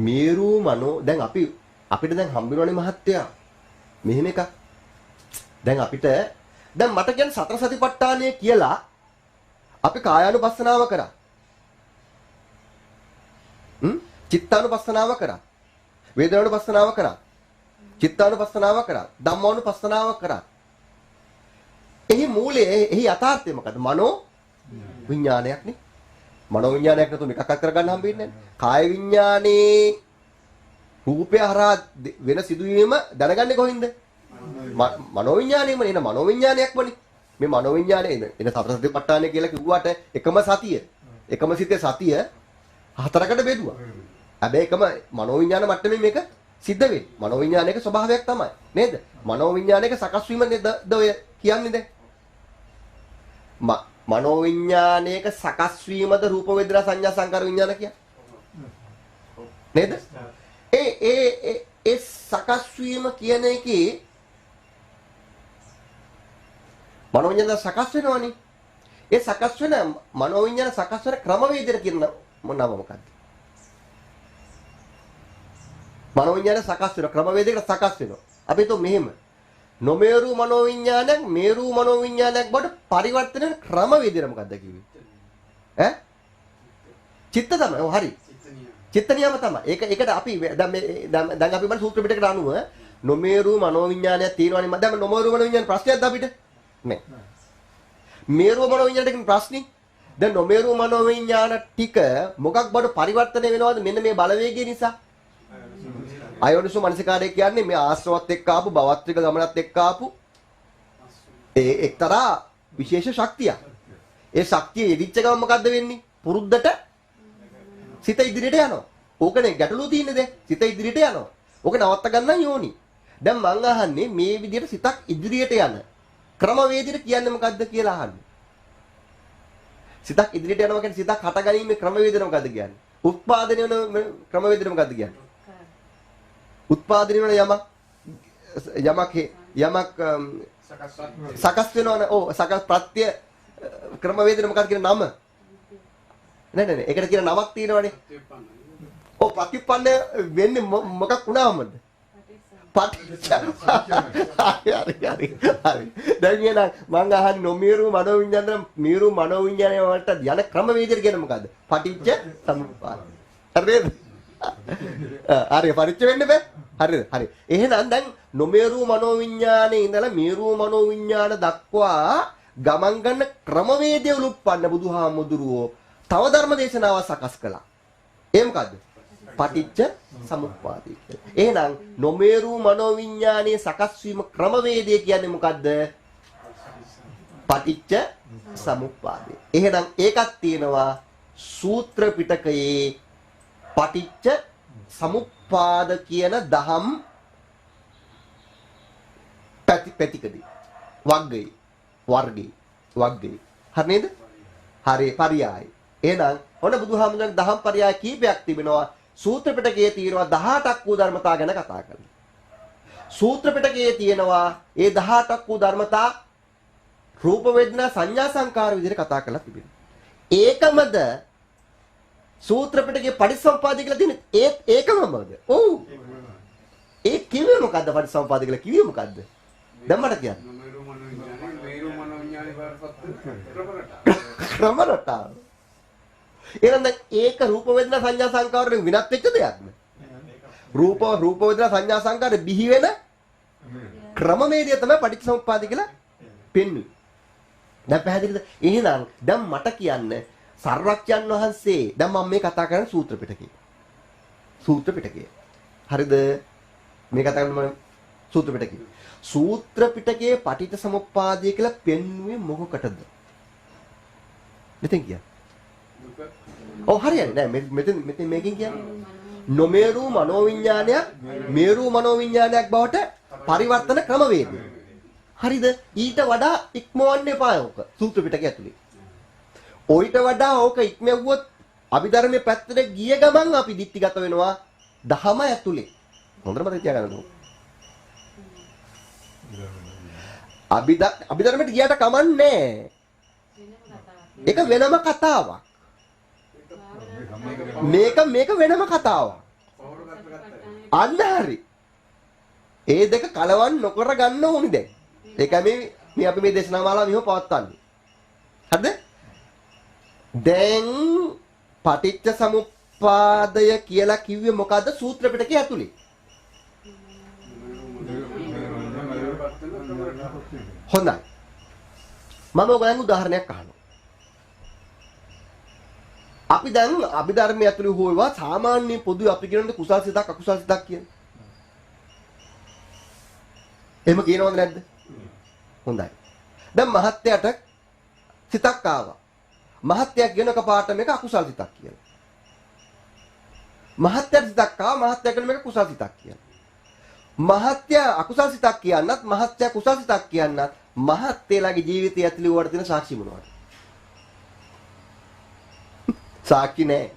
Speaker 1: මේරු මනෝ දැන් අපිට දැන් හම්බෙනවනේ මහත්තයා. මෙහෙම එකක්. දැන් අපිට දැන් මට කියන්න සතර සතිපට්ඨානය කියලා අපි කායානුපස්සනාව කරා. චිත්තානුපස්සනාව කරා. වේදනානුපස්සනාව කරා. චිත්තානුපස්සනාව කරා. ධම්මානුපස්සනාව කරා. එහි මූලයේ එහි යථාර්ථය මොකද? මනෝ විඥානයක් නේ. මනෝ විඥානයක් නැතුව මේකක් කරගන්න හම්බෙන්නේ නැහැ. කාය විඥානේ රූපය හරහා වෙන සිදුවීම දැනගන්නේ කොහින්ද? මනෝ විඥානේම නේ. මනෝ විඥානයක් වනේ. මේ මනෝ විඥානේ එන සතර සතිපට්ඨානය කියලා කිව්වට එකම සිතේ සතිය හතරකට බෙදුවා. හැබැයි එකම මනෝ විඥාන මට්ටමේ මේක සිද්ධ වෙන්නේ. මනෝ විඥානයක ස්වභාවයක් තමයි නේද? මනෝ විඥානයක සකස් වීම නේද ඔය කියන්නේ දැන්? මනෝ විඥානයක සකස් වීමද රූප වේදනා සංඥා සංකාර විඥාන කියන්නේ. නේද? ඒ සකස් වීම කියන එකේ මනෝ විඥාන සකස් වෙනවනේ. ඒ සකස් වෙන මනෝ විඥාන සකස් වෙන ක්‍රමවේදයට කියන නම මොකක්ද? මනෝවිඤ්ඤාණය සකස් වෙනවා. ක්‍රමවේදයකට සකස් වෙනවා. අපි හිතුව මෙහෙම. නොමේරු මනෝවිඤ්ඤාණයක් මේරු මනෝවිඤ්ඤාණයක් බවට පරිවර්තන වෙන ක්‍රමවේදය මොකක්ද කිව්වේ? ඈ? චිත්ත තමයි. ඔව් හරි. චිත්ත නියම තමයි. ඒකට අපි දැන් අපි බලන සූත්‍ර පිටකට අනුව නොමේරු මනෝවිඤ්ඤාණයක් තියෙනවනේ. මම දැන් නොමේරු මනෝවිඤ්ඤාණ ප්‍රශ්නයක්ද අපිට? නෑ. මේරු මනෝවිඤ්ඤාණයට කියන ප්‍රශ්නේ. දැන් නොමේරු මනෝවිඤ්ඤාණ ටික මොකක් බවට පරිවර්තනය වෙනවද මෙන්න මේ බලවේගය නිසා? අයෝනිසෝ මනසිකාරය කියන්නේ මේ ආශ්‍රවත් එක්ක ආපු භවත්‍රික ගමනත් එක්ක ආපු ඒ එක්තරා විශේෂ ශක්තියක්. ඒ ශක්තිය යෙදිච්ච ගමන් මොකද්ද වෙන්නේ? පුරුද්දට සිත ඉදිරියට යනවා. ඕකනේ ගැටලුව තියෙන්නේ දැන්. සිත ඉදිරියට යනවා. ඕක නවත්ත ගන්න යෝනි. දැන් මං අහන්නේ මේ විදිහට සිතක් ඉදිරියට යන ක්‍රමවේදයට කියන්නේ මොකද්ද කියලා අහන්නේ. සිතක් ඉදිරියට යනවා කියන්නේ සිතක් හටගැනීමේ ක්‍රමවේදය මොකද්ද කියන්නේ? උත්පාදනය වෙන ක්‍රමවේදය මොකද්ද කියන්නේ? උත්පාදනය වෙන යමක් සකස් වෙනවනේ. ඔව් සකස් ප්‍රත්‍ය ක්‍රමවේදය මොකක්ද කියන නම? නෑ ඒකට කියන නමක් තියෙනවනේ. ඔව් ප්‍රතිඋප්පන්න වෙන්නේ මොකක් වුණාමද? පටිච්ච. හරි. දැන් එහෙනම් මං අහන්නේ නොමීරු මනෝවිඤ්ඤාණ මීරු මනෝවිඤ්ඤාණය වලට යන ක්‍රමවේදය කියන මොකද්ද? පටිච්ච සමුප්පාද. හරිද? හරි පරිච්ඡ වෙන්න බෑ. හරි. එහෙනම් දැන් නොමේරු මනෝවිඤ්ඤාණේ ඉඳලා මේරු මනෝවිඤ්ඤාණ දක්වා ගමන් ගන්න ක්‍රමවේදය උලුප්පන්න බුදුහාමුදුරුවෝ තව ධර්ම දේශනාවක් සකස් කළා. ඒ මොකද්ද? පටිච්ච සමුප්පාදය කියලා. එහෙනම් නොමේරු මනෝවිඤ්ඤාණයේ සකස් වීම ක්‍රමවේදය කියන්නේ මොකද්ද? පටිච්ච සමුප්පාදය. එහෙනම් ඒකක් තියෙනවා සූත්‍ර පිටකයේ පටිච්ච සමුප්පාද කියන දහම් පැතිකඩේ වර්ගයේ හරි නේද? හරි පරයයි. එහෙනම් ඔන්න බුදුහාමුදුරන්ගේ දහම් පරයය කීපයක් තිබෙනවා. සූත්‍ර පිටකයේ තියෙනවා 18ක් වූ ධර්මතා ගැන කතා කරනවා. සූත්‍ර පිටකයේ තියෙනවා ඒ 18ක් වූ ධර්මතා රූප වේදනා සංඥා සංකාර විදිහට කතා කරලා තිබෙනවා. ඒකමද සූත්‍ර පිටකයේ පටිච්චසමුප්පාදය කියලා තියෙන්නේ ඒකමද? ඔව්. ඒ කිව්වේ මොකද්ද පටිච්චසමුප්පාදය කියලා කිව්වේ මොකද්ද? දැන් මට කියන්න.
Speaker 2: මේරු මනෝවිඤ්ඤාණය වලපත්
Speaker 1: ක්‍රම රටාව. එහෙනම් ඒක රූප වේදනා සංඥා සංකාර වලින් විනත් වෙච්ච දෙයක්ද? රූප වේදනා සංඥා සංකාර බිහි වෙන ක්‍රමවේදය තමයි පටිච්චසමුප්පාදය කියලා පෙන්වන්නේ. දැන් පැහැදිලිද? එහෙනම් දැන් මට කියන්න සර්වඥන් වහන්සේ දැන් මම මේ කතා කරන්නේ සූත්‍ර පිටකේ. සූත්‍ර පිටකේ. හරිද? මේ කතා කරන්නේ සූත්‍ර පිටකේ. සූත්‍ර පිටකයේ පටිච්චසමුප්පාදය කියලා පෙන්වුවේ මොකකටද? මෙතෙන් කියන්නේ. ඔව් හරියන්නේ නෑ මෙතෙන් මේකෙන් කියන්නේ. නොමේරු මනෝවිඤ්ඤාණයක් මේරු මනෝවිඤ්ඤාණයක් බවට පරිවර්තන ක්‍රමවේදය. හරිද? ඊට වඩා ඉක්මවන්න එපා ඕක සූත්‍ර පිටකය ඇතුලේ. ඔయిత වඩා ඕක ඉක්මවුවොත් අභිධර්මයේ පැත්තට ගිය ගමන් අපි දික්ටිගත වෙනවා දහම ඇතුලේ. හොඳට මතක තියාගන්න ඕක. අභිධර්මයට ගියාට කමන්නේ. ඒක වෙනම කතාවක්. මේක වෙනම කතාවක්. අන්න හරි. ඒ දෙක කලවම් නොකර ගන්න ඕනි දැන්. ඒකයි මේ අපි මේ දේශනා මාලාව මෙහෙම පවත්වන්නේ. හරිද? දැන් පටිච්ච සමුප්පාදය කියලා කිව්වේ මොකද්ද සූත්‍ර පිටකයේ ඇතුලේ? හොඳයි. මම ඔයගලන්ට උදාහරණයක් අහනවා. අපි දැන් අභිධර්මයේ ඇතුළේ හොයවා සාමාන්‍ය පොදු අපි කියනද කුසල් සිතක් අකුසල් සිතක් කියන්නේ. එහෙම කියනවද නැද්ද? හොඳයි. දැන් මහත්යට සිතක් ආවා. මහත්යක් කියනක පාට මේක අකුසල් සිතක් කියලා. මහත්යට සිතක් ආවා මහත්ය කියන මේක කුසල් සිතක් කියලා. මහත්ය අකුසල් සිතක් කියන්නත් මහත්ය කුසල් සිතක් කියන්නත් මහත්යලාගේ ජීවිතය ඇතුළේ වඩ තියෙන සාක්ෂි මොනවද? සාක්ෂි නැහැ.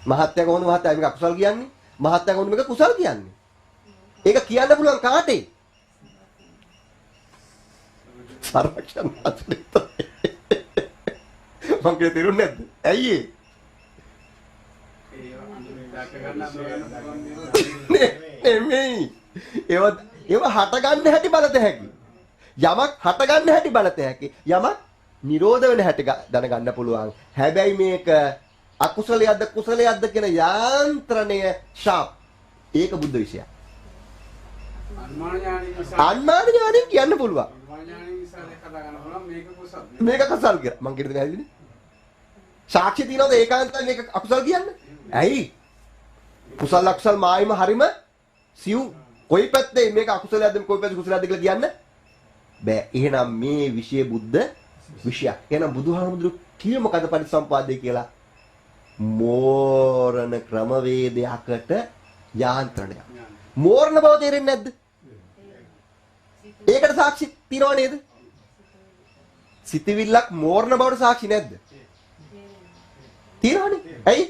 Speaker 1: මහත්ය කොහොමද මහත්ය මේක අකුසල් කියන්නේ? මහත්ය කොහොමද මේක කුසල් කියන්නේ? ඒක කියන්න පුළුවන් කාටේ? සර්වඥ අත්‍රිත. මං කිය තේරුන්නේ නැද්ද? ඇයි ඒ? නෙමෙයි. ඒව හට ගන්න හැටි බලත හැකි. යමක් හට ගන්න හැටි බලත හැකි. යමක් නිරෝධ වෙන හැටි දැනගන්න පුළුවන්. හැබැයි මේක අකුසලයක්ද කුසලයක්ද කියන යාන්ත්‍රණය ෂාප්. ඒක බුද්ධ විෂයක්. අන්මාන ඥාණයෙන් කියන්න පුළුවන්. මේක කුසල් කියලා. මං කියන දේ හරියනේ. සාක්ෂි තියනවද ඒකාන්තයෙන් මේක අකුසල් කියන්නේ? ඇයි? කුසල අකුසල් මායිම හරිම සිව්. කොයි පැත්තේ මේක අකුසලයක්ද කොයි පැත්තේ කුසලයක්ද කියලා කියන්න බෑ. එහෙනම් මේ විෂය බුද්ධ විෂයක්. එහෙනම් බුදුහාමුදුරු කිව්වේ මොකද පරිසම්පාදේ කියලා? මෝරණ ක්‍රමවේදයකට යාන්ත්‍රණයක්. මෝරණ බව තේරෙන්නේ නැද්ද? ඒකට සාක්ෂි තියනව නේද? සිතවිල්ලක් මෝරණ බවට සාක්ෂි නැද්ද? තියනවනේ. ඇයි?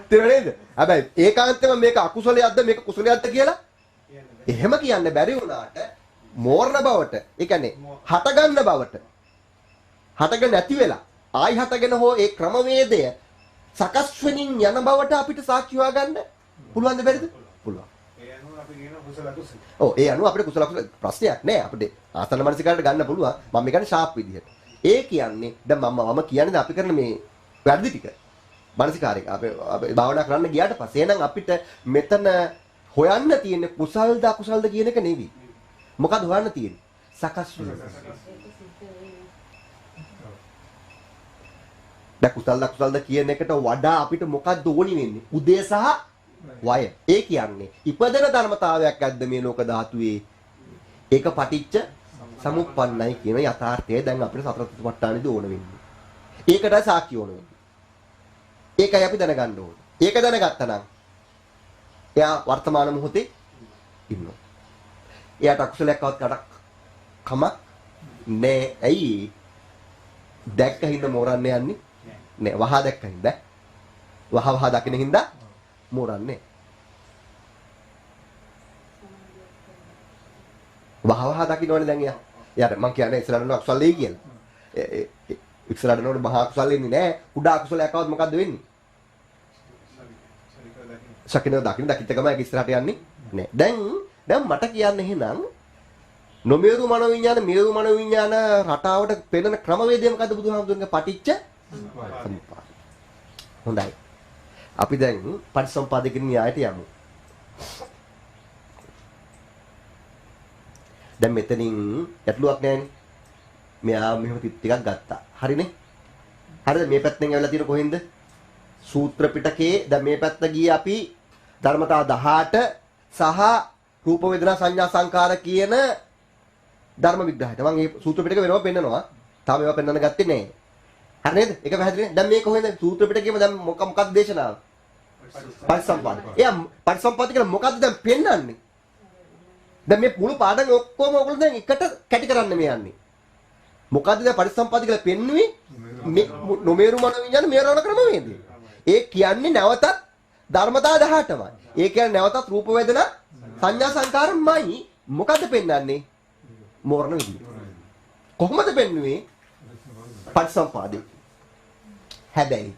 Speaker 1: තේරෙන්නේද? හැබැයි ඒකාන්තයෙන්ම මේක අකුසලයක්ද මේක කුසලයක්ද කියලා එහෙම කියන්න බැරි වුණාට මෝරණ බවට, ඒ කියන්නේ හටගන්න බවට, හටගෙන නැති වෙලා ආයි හටගෙන හෝ ඒ ක්‍රමවේදය සකස් වෙනින් යන බවට අපිට සාක්ෂි හොයාගන්න පුළුවන්ද බැරිද? පුළුවන්.
Speaker 3: ඒ අනුව අපි කියන කුසල කුසල.
Speaker 1: ඔව් ඒ අනුව අපිට කුසල කුසල ප්‍රශ්නයක් නෑ. අපිට ආසන්න මානසිකාරයට ගන්න පුළුවන්. මම මේ කියන්නේ ෂාප් විදිහට. ඒ කියන්නේ දැන් මම කියන්නේ අපි කරන මේ වැඩි ටික. මානසිකාරයක අපි භාවනා කරන්න ගියාට පස්සේ එහෙනම් අපිට මෙතන හොයන්න තියෙන්නේ කුසල්ද අකුසල්ද කියන එක නෙවෙයි. මොකද හොයන්න තියෙන්නේ? සකස් වීම. දැන් කුසල්ද අකුසල්ද කියන එකට වඩා අපිට මොකක්ද ඕනි වෙන්නේ? උදේ සහ වය. ඒ කියන්නේ ඉපදෙන ධර්මතාවයක් ඇද්ද මේ ලෝක ධාතුවේ? ඒක පටිච්ච සමුප්පන්නයි කියන යථාර්ථය දැන් අපිට සතර සතිපට්ඨානෙදී ඕන වෙන්නේ. ඒකටයි සාක්ෂි ඕන වෙන්නේ. ඒකයි අපි දැනගන්න ඕනේ. ඒක දැනගත්තා නම් එයා වර්තමාන මොහොතේ ඉන්නවා. එයාට අකුසලයක්වත් කමක් නෑ. ඇයි? දැක්ක හින්දා මෝරන්න යන්නේ නෑ. වහා දැක්ක හින්දා. වහා දකින්න හින්දා මෝරන්නේ. වහා දකින්නවනේ දැන් එයා. එයාට මං කියන්නේ ඉස්සරහට යන අකුසල දෙයි කියලා. ඉස්සරහට යනකොට මහා අකුසල එන්නේ නෑ. කුඩා අකුසලයක්වත් මොකද්ද වෙන්නේ? සකිනව දකින්න දකිත ගම ඒක ඉස්සරහට යන්නේ නෑ. දැන් මට කියන්න එහෙනම් නොමේරු මනෝවිඤ්ඤාණ මේරු මනෝවිඤ්ඤාණ රටාවට පෙනෙන ක්‍රමවේදය මොකද්ද බුදුහාමුදුරන්ගේ පටිච්ච සමුප්පාද. හොඳයි. අපි දැන් පටිච්චසමුප්පාදේ න්‍යායට යමු. දැන් මෙතනින් ගැටලුවක් නැහැනේ. මෙයා මෙහෙම ටිකක් ගත්තා. හරිනේ? හරිද? මේ පැත්තෙන් ඇවිල්ලා තියෙන කොහෙන්ද? සූත්‍ර පිටකේ දැන් මේ පැත්ත ගියේ අපි ධර්මතා 18 සහ රූප වේදනා සංඥා සංකාර කියන ධර්ම විග්‍රහයට. මම මේ සූත්‍ර පිටක වෙනම පෙන්නනවා. තාම ඒවා පෙන්වන්න ගත්තේ නැහැ. හරි නේද? ඒක පැහැදිලිනේ. දැන් මේ කොහෙන්ද සූත්‍ර පිටකේම දැන් මොකක්ද දේශනාව? පටිසම්පාද. එයා පටිසම්පාද කියලා මොකද්ද දැන් පෙන්වන්නේ? දැන් මේ මුළු පාඩම ඔක්කොම ඔයගොල්ලෝ දැන් එකට කැටි කරන්න මේ යන්නේ. මොකද්ද දැන් පටිසම්පාද කියලා පෙන්වුවේ? නොමේරු මනෝවිඤ්ඤාණ මේරවන ක්‍රමවේදය. ඒ කියන්නේ නැවතත් ධර්මතා 18මයි. ඒ කියන්නේ නැවතත් රූප වේදනා සංඥා සංකාරමයි. මොකද්ද පෙන්වන්නේ? මෝරණ විදිය. කොහොමද පෙන්වුවේ? පටිසම්පාදේ. හැබැයි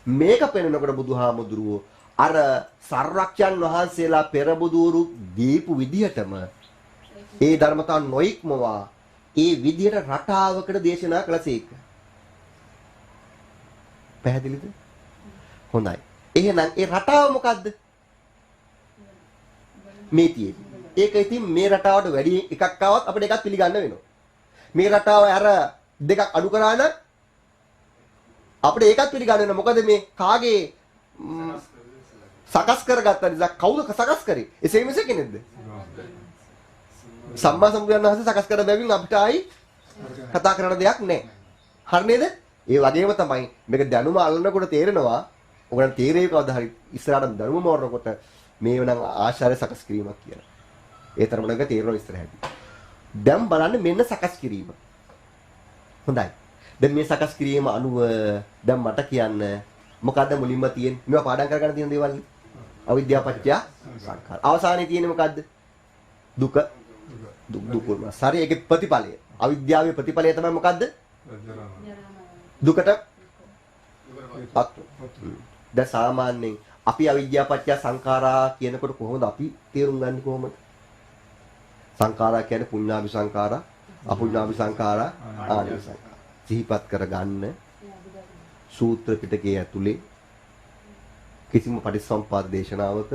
Speaker 1: මේක පෙන්වනකොට බුදුහාමුදුරුවෝ අර සර්වක්ෂයන් වහන්සේලා පෙරබුදුරු දීපු විදිහටම ඒ ධර්මතා නොයික්මවා ඒ විදිහට රටාවකට දේශනා කළසේක. පැහැදිලිද? හොඳයි. එහෙනම් ඒ රටාව මොකද්ද? මේ තියෙන්නේ. ඒක ඉතින් මේ රටාවට වැඩි එකක් ආවත් අපිට එකක් පිළිගන්න වෙනවා. මේ රටාව අර දෙකක් අඩු කරා නම් අපිට ඒකත් පිළිගන්න වෙනවා. මොකද මේ කාගේ සකස් කරගත්ත නිසා කවුද සකස් කරේ? එසේ මිස කෙනෙක්ද? සම්මා සම්බුදුන් වහන්සේ සකස් කර බැවින් අපිට ආයි කතා කරන්න දෙයක් නැහැ. හරි නේද? ඒ වගේම තමයි මේක දැනුම අල්ලනකොට තේරෙනවා. ඔයගොල්ලන් තේරෙයි කවදා හරි ඉස්සරහට දැනුම මෝරනකොට මේ වෙනං ආශාරය සකස් කිරීමක් කියලා. ඒ තරමකට තේරෙනවා ඉස්සරහට. දැන් බලන්න මෙන්න සකස් කිරීම. හොඳයි. දැන් මේ සකස් කිරීම අනුව දැන් මට කියන්න මොකද්ද මුලින්ම තියෙන්නේ? මේවා පාඩම් කරගන්න තියෙන දේවල්. අවිද්‍යාව පත්‍ය සංඛාර. අවසානයේ තියෙන්නේ මොකද්ද? දුක. දුක. සාරි ඒකේ ප්‍රතිඵලය. අවිද්‍යාවේ ප්‍රතිඵලය තමයි මොකද්ද? දුකට පත්. දැන් සාමාන්‍යයෙන් අපි අවිද්‍යාපත්‍ය සංඛාරා කියනකොට කොහොමද අපි තේරුම් ගන්නේ කොහොමද? සංඛාරා කියන්නේ පුඤ්ඤාභි සංඛාරා, අපුඤ්ඤාභි සංඛාරා, ආදී සංඛාරා. සිහිපත් කරගන්න සූත්‍ර පිටකයේ ඇතුලේ කිසිම පටිච්චසමුප්පාද දේශනාවක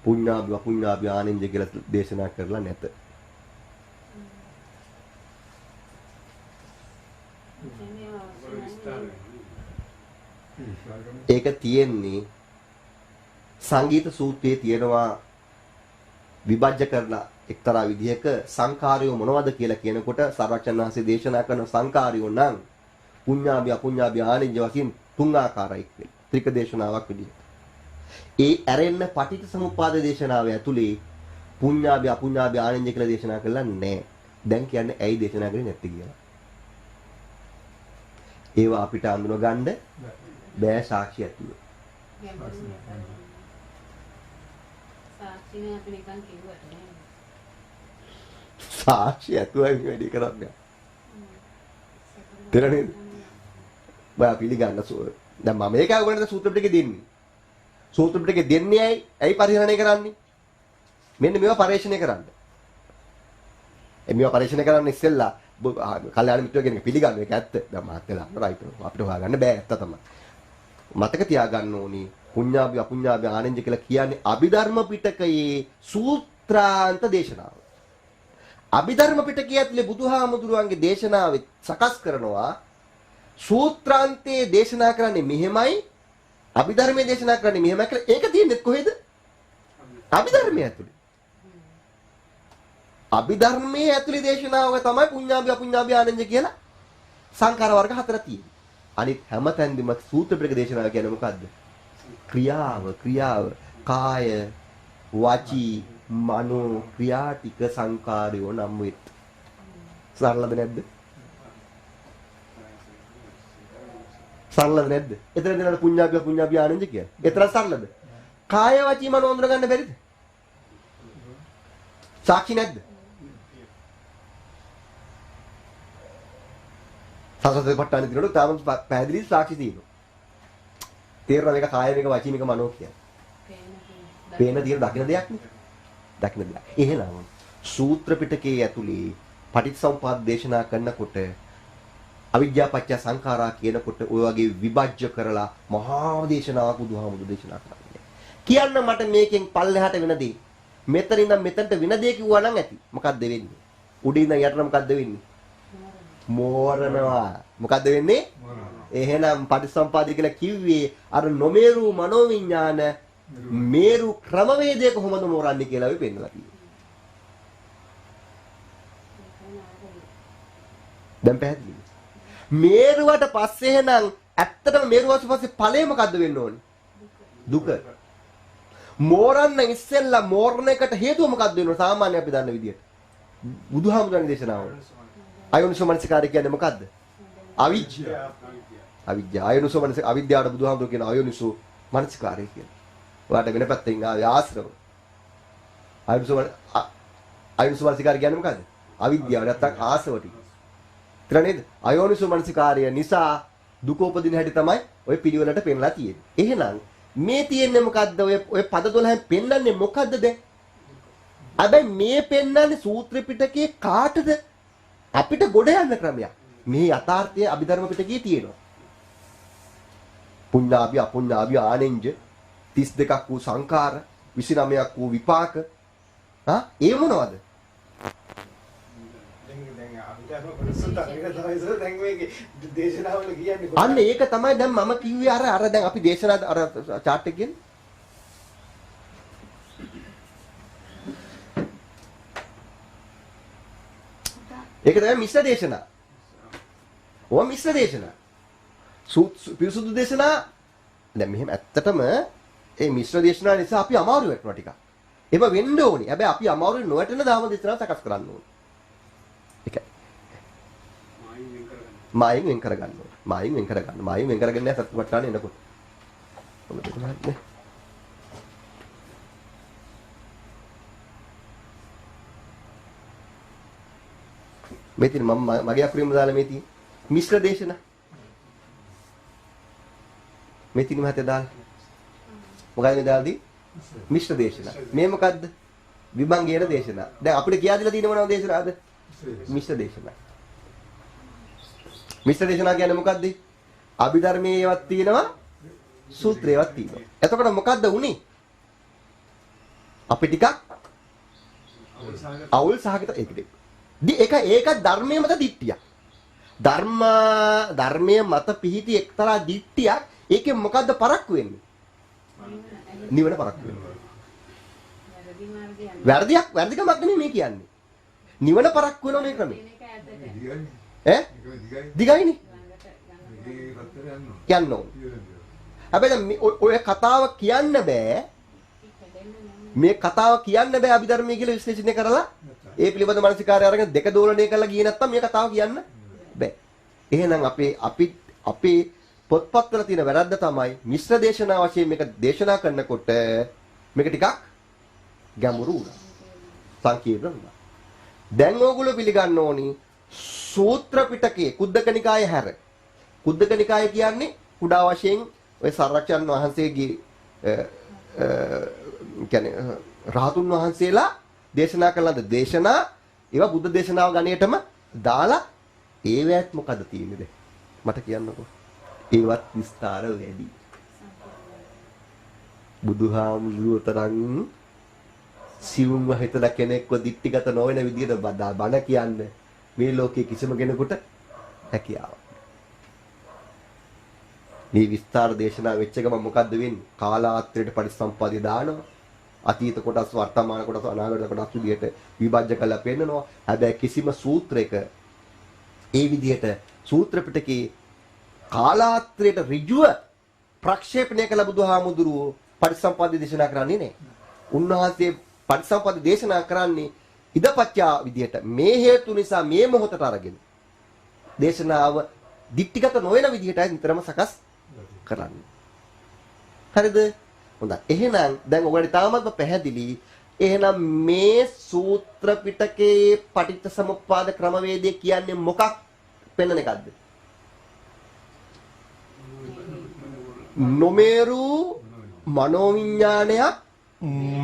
Speaker 1: පුඤ්ඤාභි අපුඤ්ඤාභි ආනෙන්ජ කියලා දේශනා කරලා නැත. ඒක තියෙන්නේ සංගීත සූත්‍රයේ තියෙනවා විභජ්‍ය කරලා එක්තරා විදිහක සංකාරයෝ මොනවද කියලා කියනකොට සර්වචන් වහන්සේ දේශනා කරන සංකාරයෝ නම් පුඤ්ඤාභි අපුඤ්ඤාභි ආනෙන්ජ වශයෙන් තුන් ආකාරයි කියලා. ත්‍රික දේශනාවක් විදිහට. ඒ ඇරෙන්න පටිච්චසමුප්පාද දේශනාව ඇතුලේ පුඤ්ඤාභි අපුඤ්ඤාභි ආනෙන්ජ කියලා දේශනා කළා නැහැ. දැන් කියන්නේ ඇයි දේශනා කරන්නේ නැත්තේ කියලා. ඒවා අපිට අඳුන ගන්න බෑ සාක්ෂි ඇතුළු.
Speaker 4: සාක්ෂිනේ අපි නිකන් කිව්වට නෑ.
Speaker 1: සාක්ෂි ඇතුළයි වැඩි කරන්නේ. තේරෙනවද? බය පිළිගන්න දැන් මම මේක ඔයගොල්ලන්ට සූත්‍ර පිටකේ දෙන්නේ. සූත්‍ර පිටකේ දෙන්නේ ඇයි පරිහරණය කරන්නේ? මෙන්න මේවා පරිශ්‍රණය කරන්න. මේවා පරිශ්‍රණය කරන්න ඉස්සෙල්ලා කල්යාණ මිත්‍රයෝ කියන එක පිළිගන්න එක ඇත්ත. දැන් මහත්යලා රයිට් අපිට හොයාගන්න බෑ ඇත්ත තමයි. මතක තියාගන්න ඕනි පුඤ්ඤාභි අපුඤ්ඤාභි ආනෙන්ජ කියලා කියන්නේ අභිධර්ම පිටකයේ සූත්‍රාන්ත දේශනාව. අභිධර්ම පිටකයේ ඇතුලේ බුදුහාමුදුරුවන්ගේ දේශනාවෙ සකස් කරනවා සූත්‍රාන්තයේ දේශනා කරන්නේ මෙහෙමයි අභිධර්මයේ දේශනා කරන්නේ මෙහෙමයි කියලා. ඒක තියෙන්නේ කොහෙද? අභිධර්මයේ ඇතුලේ. අභිධර්මයේ ඇතුලේ දේශනාවක තමයි පුඤ්ඤාභි අපුඤ්ඤාභි ආනෙන්ජ කියලා සංඛාර වර්ග හතර තියෙන්නේ. අනිත් හැමතැනදීම සූත්‍ර පිටක දේශනාව කියන්නේ මොකද්ද? ක්‍රියාව කාය වාචී මනෝ ක්‍රියා ටික සංකාරයෝ නම් වෙත්. සරලද නැද්ද? සරලද නැද්ද? එතන දෙනවා පුඤ්ඤාභි අපුඤ්ඤාභි ආනෙන්ජ කියන්නේ. එතන සරලද? කාය වාචී මනෝ හඳුන ගන්න බැරිද? සාක්ෂි නැද්ද? සසතේපට්ටානේ දිනවල තාම පැහැදිලි සාක්ෂි තියෙනවා. තේරෙනවා මේක කාය මේක වචී මේක මනෝ කියන්නේ. පේන තියෙන දකින්න දෙයක් නේ. දකින්න දෙයක්. එහෙනම් සූත්‍ර පිටකයේ ඇතුලේ පටිච්චසමුප්පාද දේශනා කරනකොට අවිද්‍යා පත්‍ය සංඛාරා කියනකොට ඔය වගේ විභජ්‍ය කරලා මහා දේශනාවක් බුදුහාමුදුරු දේශනා කරන්නේ. කියන්න මට මේකෙන් පල්ලෙහාට වෙන දේ. මෙතන ඉඳන් මෙතනට වෙන දේ කිව්වා නම් ඇති. මොකද්ද වෙන්නේ? උඩින් ඉඳන් යටට මොකද්ද වෙන්නේ? මෝරනවා. මොකද්ද වෙන්නේ? එහෙනම් පටිසම්පාදේ කියලා කිව්වේ අර නොමේරු මනෝවිඤ්ඤාණ මේරු ක්‍රමවේදය කොහොමද මෝරන්නේ කියලා අපි පෙන්නලා තියෙනවා. දැන් පැහැදිලිද? මේරුවට පස්සේ එහෙනම් ඇත්තටම මේරුවට පස්සේ ඵලය මොකද්ද වෙන්න ඕනේ? දුක. මෝරන්න ඉස්සෙල්ලා මෝරණ එකට හේතුව මොකක්ද වෙනව සාමාන්‍ය අපි දන්න විදියට බුදුහාමුදුරන්ගේ දේශනාව අයෝනිසෝ මනසිකාරය කියන්නේ මොකද්ද? අවිජ්ජාව. අයෝනිසෝ මනසික අවිද්‍යාවට බුදුහාමුදුර කියන අයෝනිසෝ මනසිකාරය කියලා. ඔයාලට වෙන පැත්තෙන් ආවේ ආශ්‍රව. අයෝනිසෝ මනසිකාරය කියන්නේ මොකද්ද? අවිද්‍යාව නැත්තම් ආශ්‍රව ටික. තේර නේද? අයෝනිසෝ මනසිකාරය නිසා දුක උපදින හැටි තමයි ඔය පිළිවෙලට පෙන්නලා තියෙන්නේ. එහෙනම් මේ තියෙන්නේ මොකද්ද? ඔය පද 12න් පෙන්වන්නේ මොකද්ද දැන්? හැබැයි මේ පෙන්වන්නේ සූත්‍ර පිටකේ කාටද? අපිට ගොඩ යන්න ක්‍රමයක්. මේ යථාර්ථය අභිධර්ම පිටකේ තියෙනවා. පුඤ්ඤාභි අපුඤ්ඤාභි ආනෙන්ජ 32ක් වූ සංඛාර 29ක් වූ විපාක. ඒ මොනවද? අන්න ඒක තමයි දැන් මම කිව්වේ අර දැන් අපි දේශනා අර chart එක කියන්නේ. ඒක තමයි මිශ්‍ර දේශනා. ඕවා මිශ්‍ර දේශනා. පිරිසුදු දේශනා දැන් මෙහෙම ඇත්තටම ඒ මිශ්‍ර දේශනා නිසා අපි අමාරු වෙනවා ටිකක්. එහෙම වෙන්න ඕනේ. හැබැයි අපි අමාරු නොවැටෙන ධර්ම දේශනා සකස් කරන්න ඕනේ. ඒකයි. මායින් වෙන් කරගන්න ඕනේ. මායින් වෙන් කරගන්න. මායින් වෙන් කරගන්නේ නැහැ සත්‍යපට්ඨාන එනකොට. ඔන්න දෙකම හරිනේ. මේ තියෙන මම මගේ අකුරින්ම දාලා මේ තියෙන මිශ්‍ර දේශනා. මේ තිනි මහතේ දාලා. මොකද මේ දාලාදී? මිශ්‍ර දේශනා. මේ මොකද්ද? විභංගයේන දේශනා. දැන් අපිට කියා දීලා තියෙන මොනවද දේශනාද? මිශ්‍ර දේශනා. මිශ්‍ර දේශනා කියන්නේ මොකද්ද? අභිධර්මයේ ඒවත් තියෙනවා සූත්‍රේවත් තියෙනවා. එතකොට මොකද්ද උනේ? අපි ටිකක් අවුල් සහගත ඒක ධර්මයේ මත දිට්ඨියක්. ධර්මයේ මත පිහිටි එක්තරා දිට්ඨියක්. ඒකෙන් මොකද්ද පරක්කු වෙන්නේ? නිවන පරක්කු වෙනවා. වැරදිකමක් නෙමෙයි මේ කියන්නේ. නිවන පරක්කු වෙනවා මේ ක්‍රමේ. දිගයිනේ. යන්න ඕන. හැබැයි ඔය කතාව කියන්න බෑ. මේ කතාව කියන්න බෑ අභිධර්මයේ කියලා විශ්ලේෂණය කරලා ඒ පිළිබඳ මානසිකාරය අරගෙන දෙක දෝලණය කරලා ගියේ නැත්තම් මේ කතාව කියන්න බෑ. එහෙනම් අපේ පොත්පත්වල තියෙන වැරද්ද තමයි මිශ්‍ර දේශනා වශයෙන් මේක දේශනා කරනකොට මේක ටිකක් ගැඹුරු වුණා. සංකීර්ණ වුණා. දැන් ඕගොල්ලෝ පිළිගන්න ඕනි සූත්‍ර පිටකයේ කුද්දක නිකායේ හැර. කුද්දක නිකාය කියන්නේ කුඩා වශයෙන් ඔය සරච්චන් වහන්සේගේ කියන්නේ රහතුන් වහන්සේලා දේශනා කළාද දේශනා ඒවා බුද්ධ දේශනාව ගණයටම දාලා ඒවැත් මොකද තියෙන්නේ මට කියන්නකෝ ඒවත් විස්තර වැඩි බුදුහාමුදුරුවෝ තරම් සිවුම්ව හිතන කෙනෙක්ව දික්ටිගත නොවන විදිහට බණ කියන්නේ මේ ලෝකයේ කිසිම කෙනෙකුට හැකියාවක් මේ විස්තර දේශනා වෙච්ච එක මොකද්ද වෙන්නේ කාලාත්‍රයට පරිසම්පාදිය දානවා අතීත කොටස් වර්තමාන කොටස් අනාගත කොටස් විදිහට විභජ්‍ය කරලා පෙන්නනවා. හැබැයි කිසිම සූත්‍රයක ඒ විදිහට සූත්‍ර පිටකේ කාලාත්‍රයට ඍජුව ප්‍රක්ෂේපණය කළ බුදුහාමුදුරුවෝ පරිසම්පාද දේශනා කරන්නේ නැහැ. උන්වහන්සේ පරිසම්පාද දේශනා කරන්නේ ඉදපච්චා විදිහට මේ හේතු නිසා මේ මොහොතට අරගෙන දේශනාව දික්ටිගත නොවන විදිහටයි නිතරම සකස් කරන්නේ. හරිද? හොඳයි. එහෙනම් දැන් ඔයගොල්ලෝ තාමත් පැහැදිලි. එහෙනම් මේ සූත්‍ර පිටකයේ පටිච්චසමුප්පාද ක්‍රමවේදය කියන්නේ මොකක් පෙන්වන එකක්ද? නොමේරු මනෝවිඤ්ඤාණයක්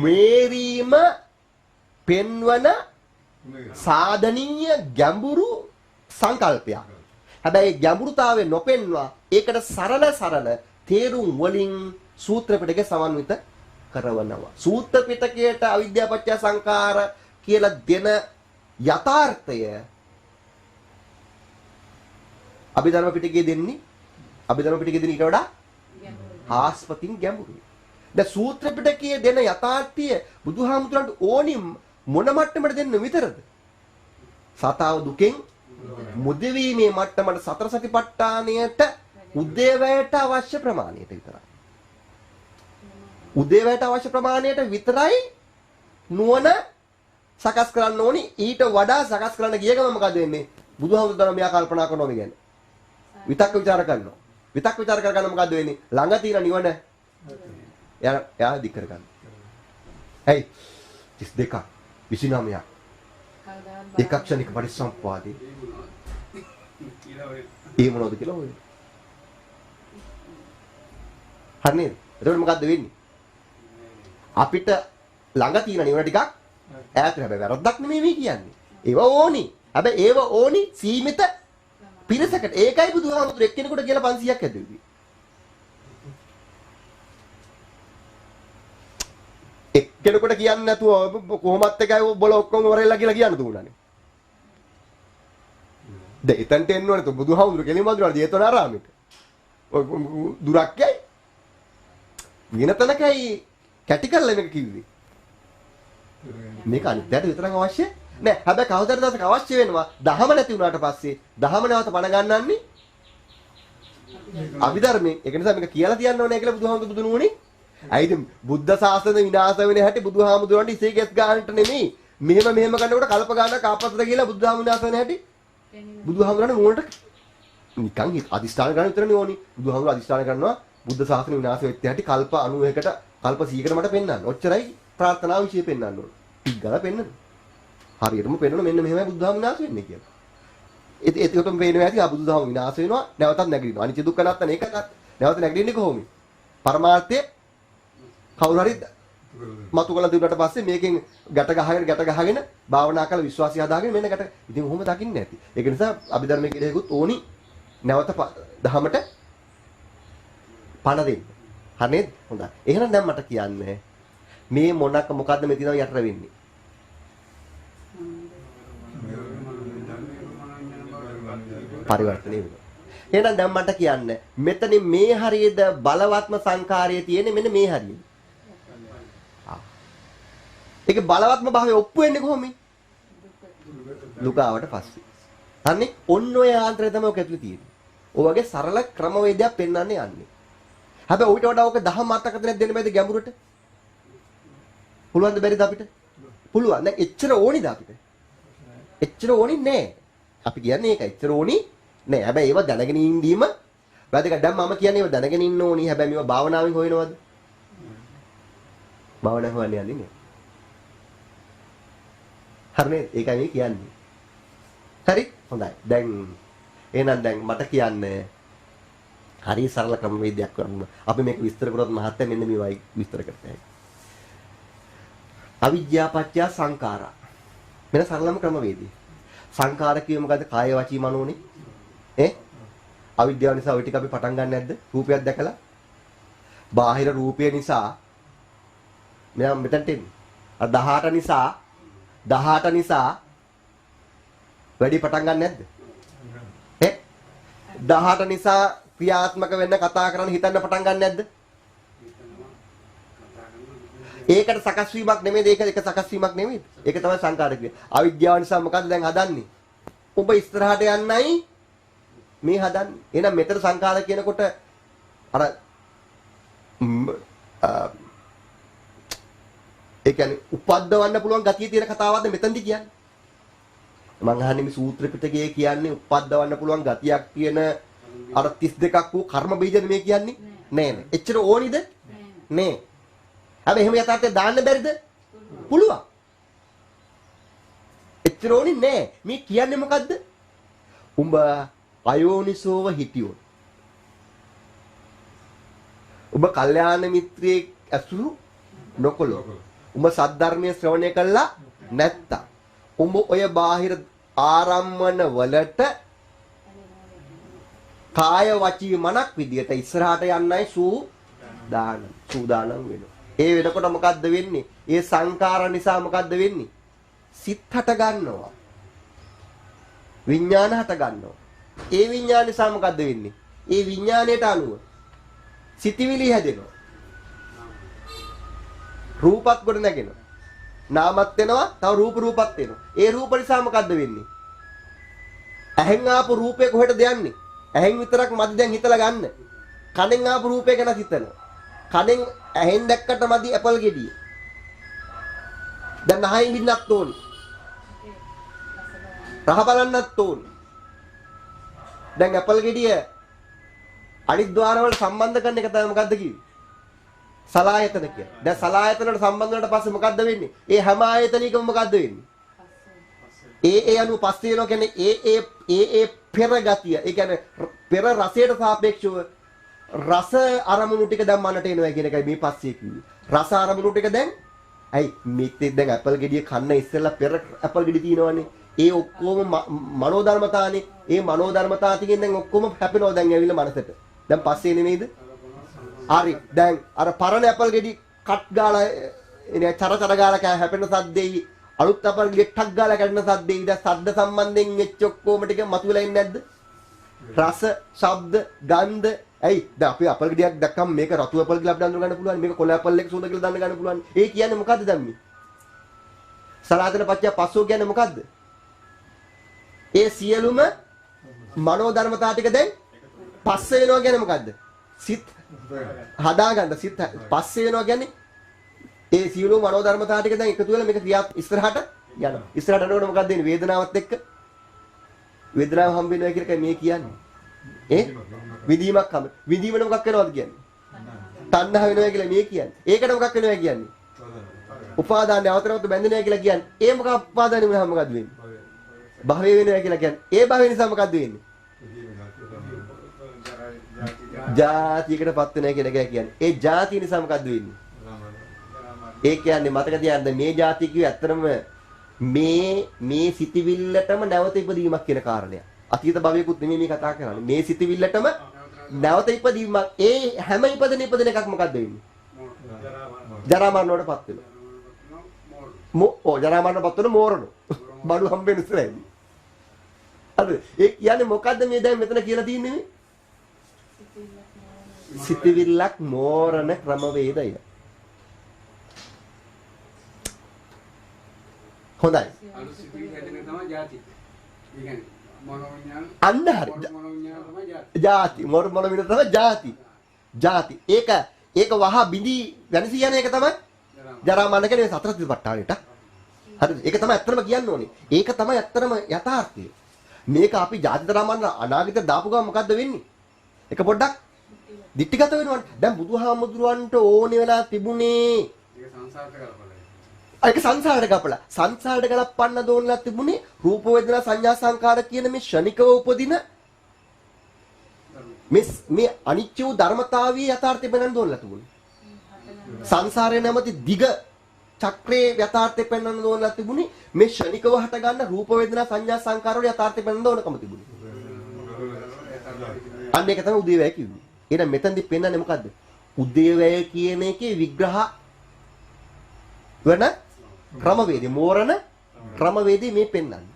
Speaker 1: මේරීම පෙන්වන සාධනීය ගැඹුරු සංකල්පයක්. හැබැයි ගැඹුරුතාවය නොපෙන්වා ඒකට සරල තේරුම් වලින් සූත්‍ර පිටකේ සමන්විත කරවනවා. සූත්‍ර පිටකයට අවිද්‍යාව පත්‍ය සංඛාර කියලා දෙන යථාර්ථය අභිධර්ම පිටකයේ දෙන්නේ ඊට වඩා ආස්පතින් ගැඹුරුයි. දැන් සූත්‍ර පිටකයේ දෙන යථාර්ථය බුදුහාමුදුරන්ට ඕනි මොන මට්ටමට දෙන්න විතරද? සතාව දුකෙන් මුදවීමේ මට්ටමට සතර සතිපට්ඨානයට උදේවැයට අවශ්‍ය ප්‍රමාණයට විතරයි. උදේවැයට අවශ්‍ය ප්‍රමාණයට විතරයි නුවණ සකස් කරන්න ඕනි. ඊට වඩා සකස් කරන්න ගිය ගමන් මොකද වෙන්නේ? බුදුහාමුදුරුවෝ මෙයා කල්පනා කරනවා මේ ගැන. විතක්ක ਵਿਚාර කරනවා. විතක්ක ਵਿਚාර කරගන්න මොකද වෙන්නේ? ළඟ තියෙන නිවන එයා දික් කරගන්න. ඇයි? 32ක් 29ක් ඒකක්ෂණික පරිසම්පාදේ ඒ මොනවද කියලා හොයන්න. හරි නේද? එතකොට මොකද්ද වෙන්නේ? අපිට ළඟ තියෙන නිවන ටිකක් ඈත හැබැයි වැරද්දක් නෙමෙයි මේ කියන්නේ. ඒව ඕනි. හැබැයි ඒව ඕනි සීමිත පිරිසකට. ඒකයි බුදුහාමුදුරු එක්කෙනෙකුට කියලා 500ක් ඇදුවේ. එක්කෙනෙකුට කියන්නේ නැතුව කොහොමත් එකයි බොල ඔක්කොම වරෙල්ලා කියලා කියන්න දුන්නානේ. දැන් එතනට එන්න ඕනේ તો බුදුහාමුදුරු කෙලින්ම වදිනවා ජේතවනාරාමෙට. ඔය දුරක් යයි. විනතනකයි කැටි කරලා මේක කිව්වේ. මේක අනිත්‍යයට විතරක් අවශ්‍ය නෑ. හැබැයි කවදාද දවසක අවශ්‍ය වෙනවා. දහම නැති වුණාට පස්සේ දහම නැවත පණ ගන්නන්නේ අභිධර්මයේ. ඒක නිසා මේක කියලා තියන්න ඕනේ කියලා බුදුහාමුදුරු බුදුනුවනේ. අයිද බුද්ධ ශාසනය විනාශ වෙන හැටි බුදුහාමුදුරන්ට ඉසේ ගැස් ගන්නට නෙමෙයි. මෙහෙම කරනකොට කල්ප ගන්නක් ආපස්සට කියලා බුදුහාමුදුරන් විනාශ වෙන හැටි බුදුහාමුදුරන් මොනට නිකන් අදිස්ථාන ගන්න විතරනේ ඕනි. බුදුහාමුදුර අදිස්ථාන කරනවා බුද්ධ ශාසනය විනාශ වෙච්ච හැටි කල්ප 91කට කල්ප 100කට මට පෙන්වන්න. ඔච්චරයි ප්‍රාර්ථනාව විශ්ය පෙන්වන්න ඕන. ටික ගාලා පෙන්වන්න. හරියටම පෙන්වන්න මෙන්න මෙහෙමයි බුදුහාමුදුරන් විනාශ වෙන්නේ කියලා. ඒකටම පේනවා ඇති බුදුහාමුදුරන් විනාශ වෙනවා නැවතත් නැගිටිනවා. අනිත්‍ය දුක්ඛ නැත්තන ඒකත් නැවත නැගිටින්නේ කොහොමද? පරමාර්ථය කවුරු හරි මතු කළ දුන්නට පස්සේ මේකෙන් ගැට ගහගෙන භාවනා කරලා විශ්වාසය හදාගෙන මෙන්න ගැට. ඉතින් ඔහොම දකින්නේ නැති. ඒක නිසා අභිධර්මයේ කෙරෙහිකුත් ඕනි නැවත දහමට පණ දෙන්න. හරිද? හොඳයි. එහෙනම් දැන් මට කියන්න මේ මොකද්ද මෙතන යටර වෙන්නේ? පරිවර්තනය වෙනවා. එහෙනම් දැන් මට කියන්න මෙතන මේ හරියද බලවත්ම සංකාරයේ තියෙන්නේ මෙන්න මේ හරියද? ඒක බලවත්ම භාවය ඔප්පු වෙන්නේ කොහොමද? දුක ආවට පස්සේ. හරිනේ? ඔන්න ඔය ආන්තරය තමයි ඔක ඇතුලේ තියෙන්නේ. ඔය වගේ සරල ක්‍රමවේදයක් පෙන්වන්නේ යන්නේ. හැබැයි ඌට වඩා ඔක දහම් අර්ථකථනයක් දෙන්න බෑද ගැඹුරට? පුළුවන්ද බැරිද අපිට? පුළුවන්. දැන් එච්චර ඕනිද අපිට? එච්චර ඕනි නෑ. අපි කියන්නේ ඒක එච්චර ඕනි නෑ. හැබැයි ඒව දැනගෙන ඉඳීම වැදගත්. දැන් මම කියන්නේ ඒව දැනගෙන ඉන්න ඕනි. හැබැයි මේව භාවනාවෙන් හොයනවද? භාවනාව හොයන්නේ යන්නේ නෑ. හරිනේ? ඒකයි මේ කියන්නේ. හරි? හොඳයි. දැන් එහෙනම් දැන් මට කියන්න හරි සරල ක්‍රමවේදයක් කරමු. අපි මේක විස්තර කරොත් මහත්ය මෙන්න මේවයි විස්තර කරතේ. අවිජ්ජා පත්‍ය සංඛාරා. මෙන්න සරලම ක්‍රමවේදය. සංඛාර කියේ මොකද්ද? කාය වචී මනෝනේ. අවිද්‍යාව නිසා ওই ටික අපි පටන් ගන්න නැද්ද? රූපයක් දැකලා. බාහිර රූපය නිසා මෙයා මෙතනට එන්නේ. 18 නිසා වැඩි පටන් ගන්න නැද්ද? 18 නිසා ක්‍රියාත්මක වෙන්න කතා කරන්න හිතන්න පටන් ගන්න නැද්ද? ඒකට සකස් වීමක් නෙමෙයි ඒක සකස් වීමක් නෙමෙයි. ඒක තමයි සංකාර ක්‍රියා. අවිද්‍යාව නිසා මොකද්ද දැන් හදන්නේ? ඔබ ඉස්සරහට යන්නයි මේ හදන්නේ. එහෙනම් මෙතන සංකාර කියනකොට අර ඒ කියන්නේ උපද්දවන්න පුළුවන් ගතිය තියෙන කතාවක්ද මෙතනදි කියන්නේ? මම අහන්නේ මේ සූත්‍ර පිටකයේ කියන්නේ උපද්දවන්න පුළුවන් ගතියක් කියන අර 32ක් වූ කර්ම බීජද මේ කියන්නේ? නෑ නෑ. එච්චර ඕනිද? නෑ. හැබැයි එහෙම යථාර්ථය දාන්න බැරිද? පුළුවන්. එච්චර ඕනි නෑ. මේ කියන්නේ මොකද්ද? උඹ අයෝනිසෝව හිටියොත්. උඹ කල්යාණ මිත්‍රයෙක් ඇසුරු නොකළොත්. උඹ සද්ධර්මයේ ශ්‍රවණය කළා නැත්තම්. උඹ ඔය බාහිර ආරම්මන වලට කාය වචී මනක් විදියට ඉස්සරහට යන්නයි සූදානම් වෙනවා. ඒ වෙනකොට මොකද්ද වෙන්නේ? ඒ සංකාර නිසා මොකද්ද වෙන්නේ? සිත් හට ගන්නවා. විඥාන හට ගන්නවා. ඒ විඥාන නිසා මොකද්ද වෙන්නේ? ඒ විඥාණයට අනුව සිතිවිලි හැදෙනවා. රූපත් ගොඩ නැගෙනවා. නාමත් වෙනවා, තව රූපත් වෙනවා. ඒ රූප නිසා මොකද්ද වෙන්නේ? ඇහෙන් ආපු රූපේ කොහෙටද යන්නේ? ඇහෙන් විතරක් මදි දැන් හිතලා ගන්න. කනෙන් ආපු රූපේ ගැන හිතනවා. කනෙන් ඇහෙන් දැක්කට මදි ඇපල් ගෙඩිය. දැන් නහයින් වින්නත් ඕනේ. රහ බලන්නත් ඕනේ. දැන් ඇපල් ගෙඩිය අනිත් ద్వාර වල සම්බන්ධ කරන එක තමයි මොකද්ද කිව්වේ? සලායතන කියලා. දැන් සලායතන වලට සම්බන්ධ වුණාට පස්සේ මොකද්ද වෙන්නේ? ඒ හැම ආයතනිකම මොකද්ද වෙන්නේ? ඒ අනුව පස්සේ වෙනවා කියන්නේ ඒ පෙර ගතිය. ඒ කියන්නේ පෙර රසයට සාපේක්ෂව රස අරමුණු ටික දැන් මනට එනවා කියන එකයි මේ පස්සේ කිව්වේ. රස අරමුණු ටික දැන් ඇයි මේකේ දැන් ඇපල් ගෙඩිය කන්න ඉස්සෙල්ලා පෙර ඇපල් ගෙඩි තියෙනවනේ. ඒ ඔක්කොම මනෝ ධර්මතානේ. ඒ මනෝ ධර්මතා ටිකෙන් දැන් ඔක්කොම හැපෙනවා දැන් ඇවිල්ලා මනසට. දැන් පස්සේ නෙමෙයිද? හරි. දැන් අර පරණ ඇපල් ගෙඩි කට් ගාලා එනේ චර ගාලා හැපෙන සද්දෙයි අලුත් ඇපල් ගෙඩි ටක් ගාලා කැඩෙන සද්දෙයි දැන් සද්ද සම්බන්ධයෙන් වෙච්ච ඔක්කොම ටික මතුවලා ඉන්නේ නැද්ද? රස, ශබ්ද, ගන්ධ. ඇයි? දැන් අපි ඇපල් ගෙඩියක් දැක්කම මේක රතු ඇපල් කියලා අපිට අඳුර ගන්න පුළුවන්. මේක කොළ ඇපල් එක සුවඳ කියලා දන්න ගන්න පුළුවන්. ඒ කියන්නේ මොකද්ද දැන් මේ? සලාතන පත්‍ය පස්සෝ කියන්නේ මොකද්ද? ඒ සියලුම මනෝ ධර්මතා ටික දැන් පස්සේ වෙනවා කියන්නේ මොකද්ද? සිත් හදාගන්න සිත් පස්සේ වෙනවා කියන්නේ ඒ සියලුම මනෝ ධර්මතා ටික දැන් එකතු වෙලා මේක ක්‍රියා ඉස්සරහට යනවා. ඉස්සරහට යනකොට මොකක්ද වෙන්නේ? වේදනාවත් එක්ක වේදනාව හම්බ වෙනවා කියලා මේ කියන්නේ. විදීමක් හම්බ. විදීමන මොකක් වෙනවද කියන්නේ? තණ්හා වෙනවා කියලා මේ කියන්නේ. ඒකට මොකක් වෙනවා කියන්නේ? උපාදානය අවතරවත බැඳෙනවා කියලා කියන්නේ. ඒ මොකක් උපාදානෙ වුණාම මොකද්ද වෙන්නේ? භවය වෙනවා කියලා කියන්නේ. ඒ භවය නිසා මොකද්ද වෙන්නේ? ජාතියකටපත් වෙනවා කියන එක කියන්නේ. ඒ ජාතිය නිසා මොකද්ද වෙන්නේ? ඒ කියන්නේ මතක තියාගන්න මේ ජාතිය කිව්වේ ඇත්තටම මේ සිටිවිල්ලටම නැවත ඉපදීමක් කියන කාරණය. අතීත භවයකුත් නෙමෙයි මේ කතා කරන්නේ. මේ සිටිවිල්ලටම නැවත ඉපදීමක්. ඒ හැම ඉපදෙන එකක් මොකද්ද වෙන්නේ? ජරා මරණයටපත් වෙනවා. ජරා මරණයටපත් වෙන මෝරණු. බඩු හම්බෙන්න ඉස්සරහදී. හරිද? ඒ කියන්නේ මොකද්ද මේ දැන් මෙතන කියලා තියෙන්නේ? සිටිවිල්ලක් මෝරණ ක්‍රමවේදය. හොඳයි.
Speaker 2: අනුසිතිය හැදෙන තමයි ಜಾති. ඒ කියන්නේ මනෝවිඥාන
Speaker 1: අන්න හරි.
Speaker 2: මනෝවිඥාන තමයි ಜಾති.
Speaker 1: ಜಾති මොන විදිහට තමයි ಜಾති. ಜಾති. ඒක වහ බිඳි වෙනසි යන එක තමයි ජරා මරණ කියන්නේ සතර සතිපට්ඨානෙට. හරිද? ඒක තමයි ඇත්තම කියන්න ඕනේ. ඒක තමයි ඇත්තම යථාර්ථය. මේක අපි ಜಾති ජරා මරණ අනාගත දාපු ගමන් මොකද්ද වෙන්නේ? ඒක පොඩ්ඩක් දික්ටිගත වෙනවනේ. දැන් බුදුහාමුදුරුවන්ට ඕනේ වෙලා තිබුණේ
Speaker 2: ඒක සංසාරට කරපලයි.
Speaker 1: ඒක සංසාරයට ගපලා. සංසාරයට ගලපන්න දෝනලා තිබුණේ රූප වේදනා සංඥා සංකාර කියන මේ ෂණිකව උපදින මේ අනිත්‍ය වූ ධර්මතාවයේ යථාර්ථය පෙන්වන්න දෝනලා තිබුණේ. සංසාරයේ නැමැති දිග චක්‍රයේ යථාර්ථය පෙන්වන්න දෝනලා තිබුණේ මේ ෂණිකව හට ගන්න රූප වේදනා සංඥා සංකාර වල යථාර්ථය පෙන්වන්න දෝනකම තිබුණේ. අන්න ඒක තමයි උදේවැය කිව්වේ. එහෙනම් මෙතනදි පෙන්වන්නේ මොකද්ද? උදේවැය කියන එකේ විග්‍රහ වෙන ක්‍රමවේදය මෝරණ ක්‍රමවේදය මේ පෙන්වන්නේ.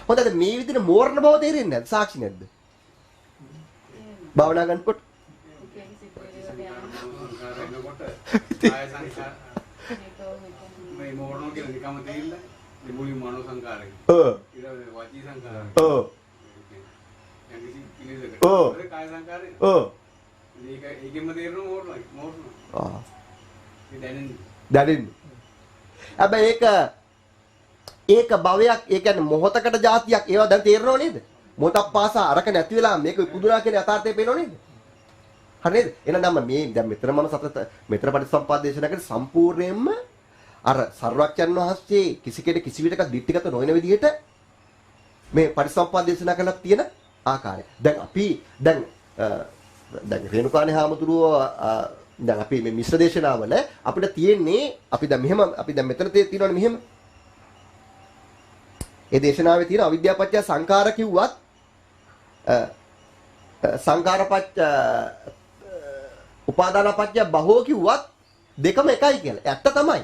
Speaker 1: හොඳද මේ විදිහට මෝරණ බව තේරෙන්නේ නැද්ද? සාක්ෂි නැද්ද? භාවනා කරනකොට
Speaker 2: ආය සංස්කාර මේ මෝරණ කියන නිකම්ම තේින්න මුලින් මනෝ සංකාරය. ඊට වචී සංකාරය. ඒ කාය සංකාරය. ඒකෙම තේරෙන මෝරණ. ඒ දැනෙන්නේ.
Speaker 1: හැබැයි ඒක භවයක් ඒ කියන්නේ මොහතකට જાතියක් ඒවා දැන් තේරෙනව නේද? මොහොතක් පාසා අරක නැති වෙලා මේක ඉපදුනා කියන යථාර්ථය පේනව නේද? හරි නේද? එහෙනම් මේ දැන් මෙතන මම සතත මෙතන පරිසම්පාද දේශනාවකට සම්පූර්ණයෙන්ම අර සර්වඥන් වහන්සේ කිසි කෙනෙක් කිසි විදිහක දිට්ඨිගත නොවන විදිහට මේ පරිසම්පාද දේශනා කරලා තියෙන ආකාරය. දැන් අපි දැන් රේණුකාණේ හාමුදුරුවෝ දැන් අපි මේ මිශ්‍ර දේශනාවල අපිට තියෙන්නේ අපි දැන් මෙතන තියෙනවනේ මෙහෙම. ඒ දේශනාවේ තියෙන අවිද්‍යාපච්චය සංඛාර කිව්වත් සංඛාරපච්ච උපාදානපච්චය බහෝ කිව්වත් දෙකම එකයි කියලා. ඇත්ත තමයි.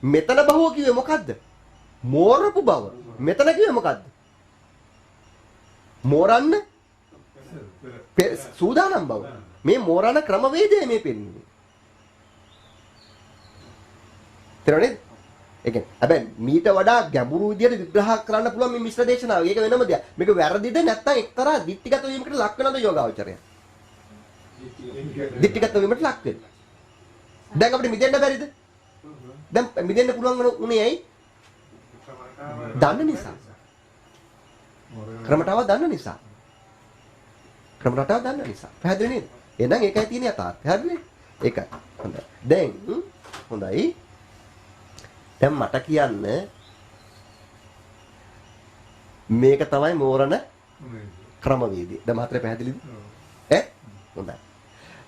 Speaker 1: මෙතන බහෝ කිව්වේ මොකද්ද? මෝරපු බව. මෙතන කිව්වේ මොකද්ද? මෝරන්න සූදානම් බව. මේ මෝරණ ක්‍රමවේදය මේ පෙන්වන්නේ. තේරෙනවද? ඒ කියන්නේ හැබැයි මීට වඩා ගැඹුරු විදියට විග්‍රහ කරන්න පුළුවන් මේ මිශ්‍ර දේශනාව. ඒක වෙනම දෙයක්. මේක වැරදිද නැත්නම් එක්තරා දික්ටිගත වීමකට ලක් වෙනවද යෝගාවචරය? දික්ටිගත වීමට ලක් වෙන. දැන් අපිට මිදෙන්න බැරිද? දැන් මිදෙන්න පුළුවන් උනේ ඇයි? දන්න නිසා. ක්‍රමතාව දන්න නිසා. ක්‍රමතාව දන්න නිසා. පැහැදිලි නේද? එහෙනම් ඒකයි තියෙන යථාර්ථය. හරිනේ? ඒකයි. හොඳයි. දැන් හොඳයි. දැන් මට කියන්න මේක තමයි මෝරණ ක්‍රමවේදය. දැන් මාත්‍රේ පැහැදිලිද? හොඳයි.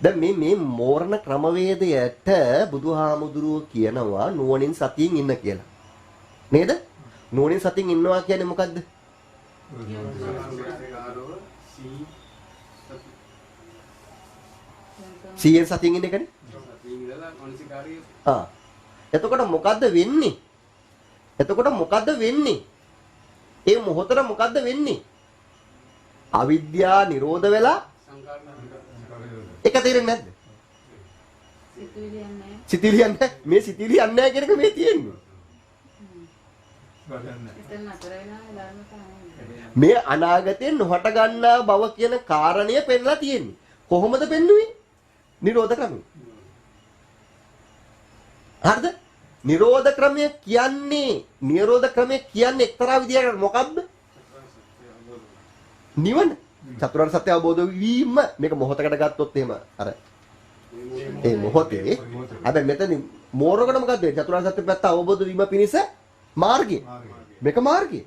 Speaker 1: දැන් මේ මෝරණ ක්‍රමවේදයට බුදුහාමුදුරුවෝ කියනවා නුවණින් සතියින් ඉන්න කියලා. නේද? නුවණින් සතියින් ඉන්නවා කියන්නේ මොකද්ද? සියෙන් සතියින් ඉන්න එකනේ. එතකොට මොකද්ද වෙන්නේ? ඒ මොහොතට මොකද්ද වෙන්නේ? අවිද්‍යාව නිරෝධ වෙලා ඒක තේරෙන්නේ නැද්ද? සිතිවිලි යන්නේ මේ සිතිවිලි යන්නේ නැහැ කියන එක මේ තියෙන්නේ. මේ අනාගතයෙන් නොහට ගන්නා බව කියන කාරණය පෙන්ලා තියෙන්නේ. කොහොමද පෙන්වුවේ? නිරෝධ ක්‍රමය. හරිද? නිරෝධ ක්‍රමය කියන්නේ එක්තරා විදියකට මොකක්ද? නිවන. චතුරාර්ය සත්‍ය අවබෝධ වීම මේක මොහොතකට ගත්තොත් එහෙම අර ඒ මොහොතේ හැබැයි මෙතන මෝරකට මොකද්ද? චතුරාර්ය සත්‍ය පැත්ත අවබෝධ වීම පිණිස මාර්ගය. මේක මාර්ගය.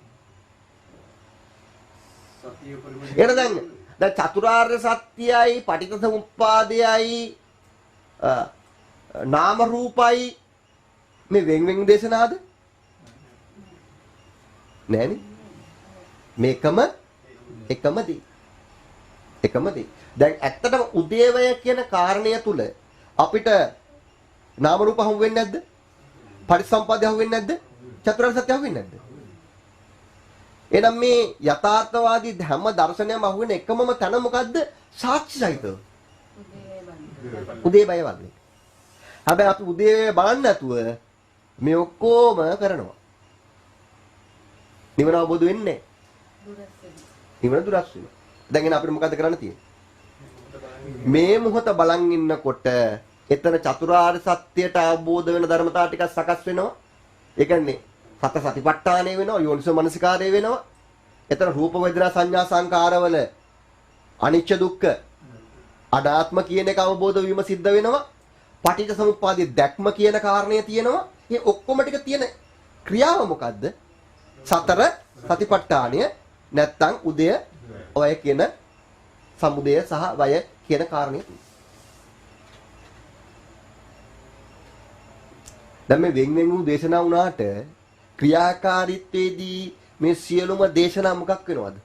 Speaker 1: එහෙනම් දැන් දැන් චතුරාර්ය සත්‍යයයි පටිච්චසමුප්පාදයයි නාම රූපයි මේ වෙන් දේශනාද? නෑනේ. මේකම එකමදී. දැන් ඇත්තටම උදේවය කියන කාරණය තුල අපිට නාම රූප හමු වෙන්නේ නැද්ද? පටිච්චසමුප්පාදය හමු වෙන්නේ නැද්ද? චතුරාර්ය සත්‍ය හමු වෙන්නේ නැද්ද? එහෙනම් මේ යථාර්ථවාදී හැම දර්ශනයක්ම අහු වෙන එකමම තැන මොකද්ද? සාක්ෂි සහිතව. උදේවය වගේ. හැබැයි අපි උදේවය බලන්නේ නැතුව මේ ඔක්කොම කරනවා. නිවන අවබෝධ වෙන්නේ නැහැ. නිවන දුරස් වෙනවා. දැන් එන අපිට මොකද්ද කරන්න තියෙන්නේ? මේ මොහොත බලන් ඉන්නකොට එතන චතුරාර්ය සත්‍යයට අවබෝධ වෙන ධර්මතාව ටිකක් සකස් වෙනවා. ඒ කියන්නේ සත සතිපට්ඨානය වෙනවා, යෝනිසෝ මනසිකාරය වෙනවා. එතන රූප වේදනා සංඥා සංකාරවල අනිච්ච දුක්ඛ අනාත්ම කියන එක අවබෝධ වීම සිද්ධ වෙනවා. පටිච්ච සමුප්පාදයේ දැක්ම කියන කාරණය තියෙනවා. මේ ඔක්කොම ටික තියෙන ක්‍රියාව මොකද්ද? සතර සතිපට්ඨානය නැත්තම් උදය ඔය කියන සමුදය සහ වය කියන කාරණය. දැන් මේ වෙන් වූ දේශනා වුණාට ක්‍රියාකාරීත්වයේදී මේ සියලුම දේශනා මොකක් වෙනවද?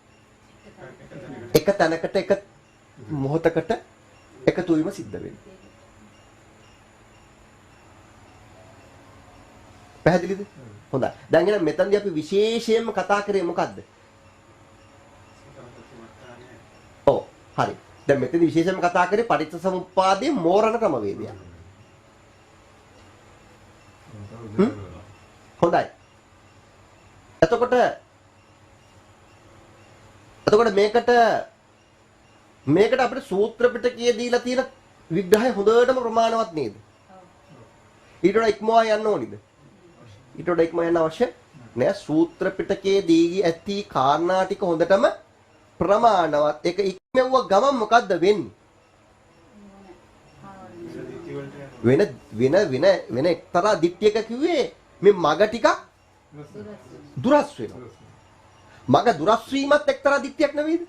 Speaker 1: එක තැනකට එක මොහොතකට එකතු වීම සිද්ධ වෙනවා. පැහැදිලිද? හොඳයි. දැන් එහෙනම් මෙතනදී අපි විශේෂයෙන්ම කතා කරේ මොකද්ද? ඔව් හරි. දැන් මෙතනදී විශේෂයෙන්ම කතා කරේ පටිච්චසමුප්පාදයේ මෝරණ ක්‍රමවේදය. හොඳයි. එතකොට මේකට අපිට සූත්‍ර පිටකයේ දීලා තියෙන විග්‍රහය හොඳටම ප්‍රමාණවත් නේද? ඊට වඩා ඉක්මවා යන්න ඕනිද? ඊට වඩා ඉක්මවා යන්න අවශ්‍ය නෑ. සූත්‍ර පිටකයේ දී ඇති කාරණා ටික හොඳටම ප්‍රමාණවත්. ඒක ඉක්මවුව ගමන් මොකද්ද වෙන්නේ? වෙන එක්තරා දිට්ඨියක කිව්වේ මේ මග ටිකක් දුරස් වෙනවා. මග දුරස් වීමත් එක්තරා දිට්ඨියක් නෙවෙයිද?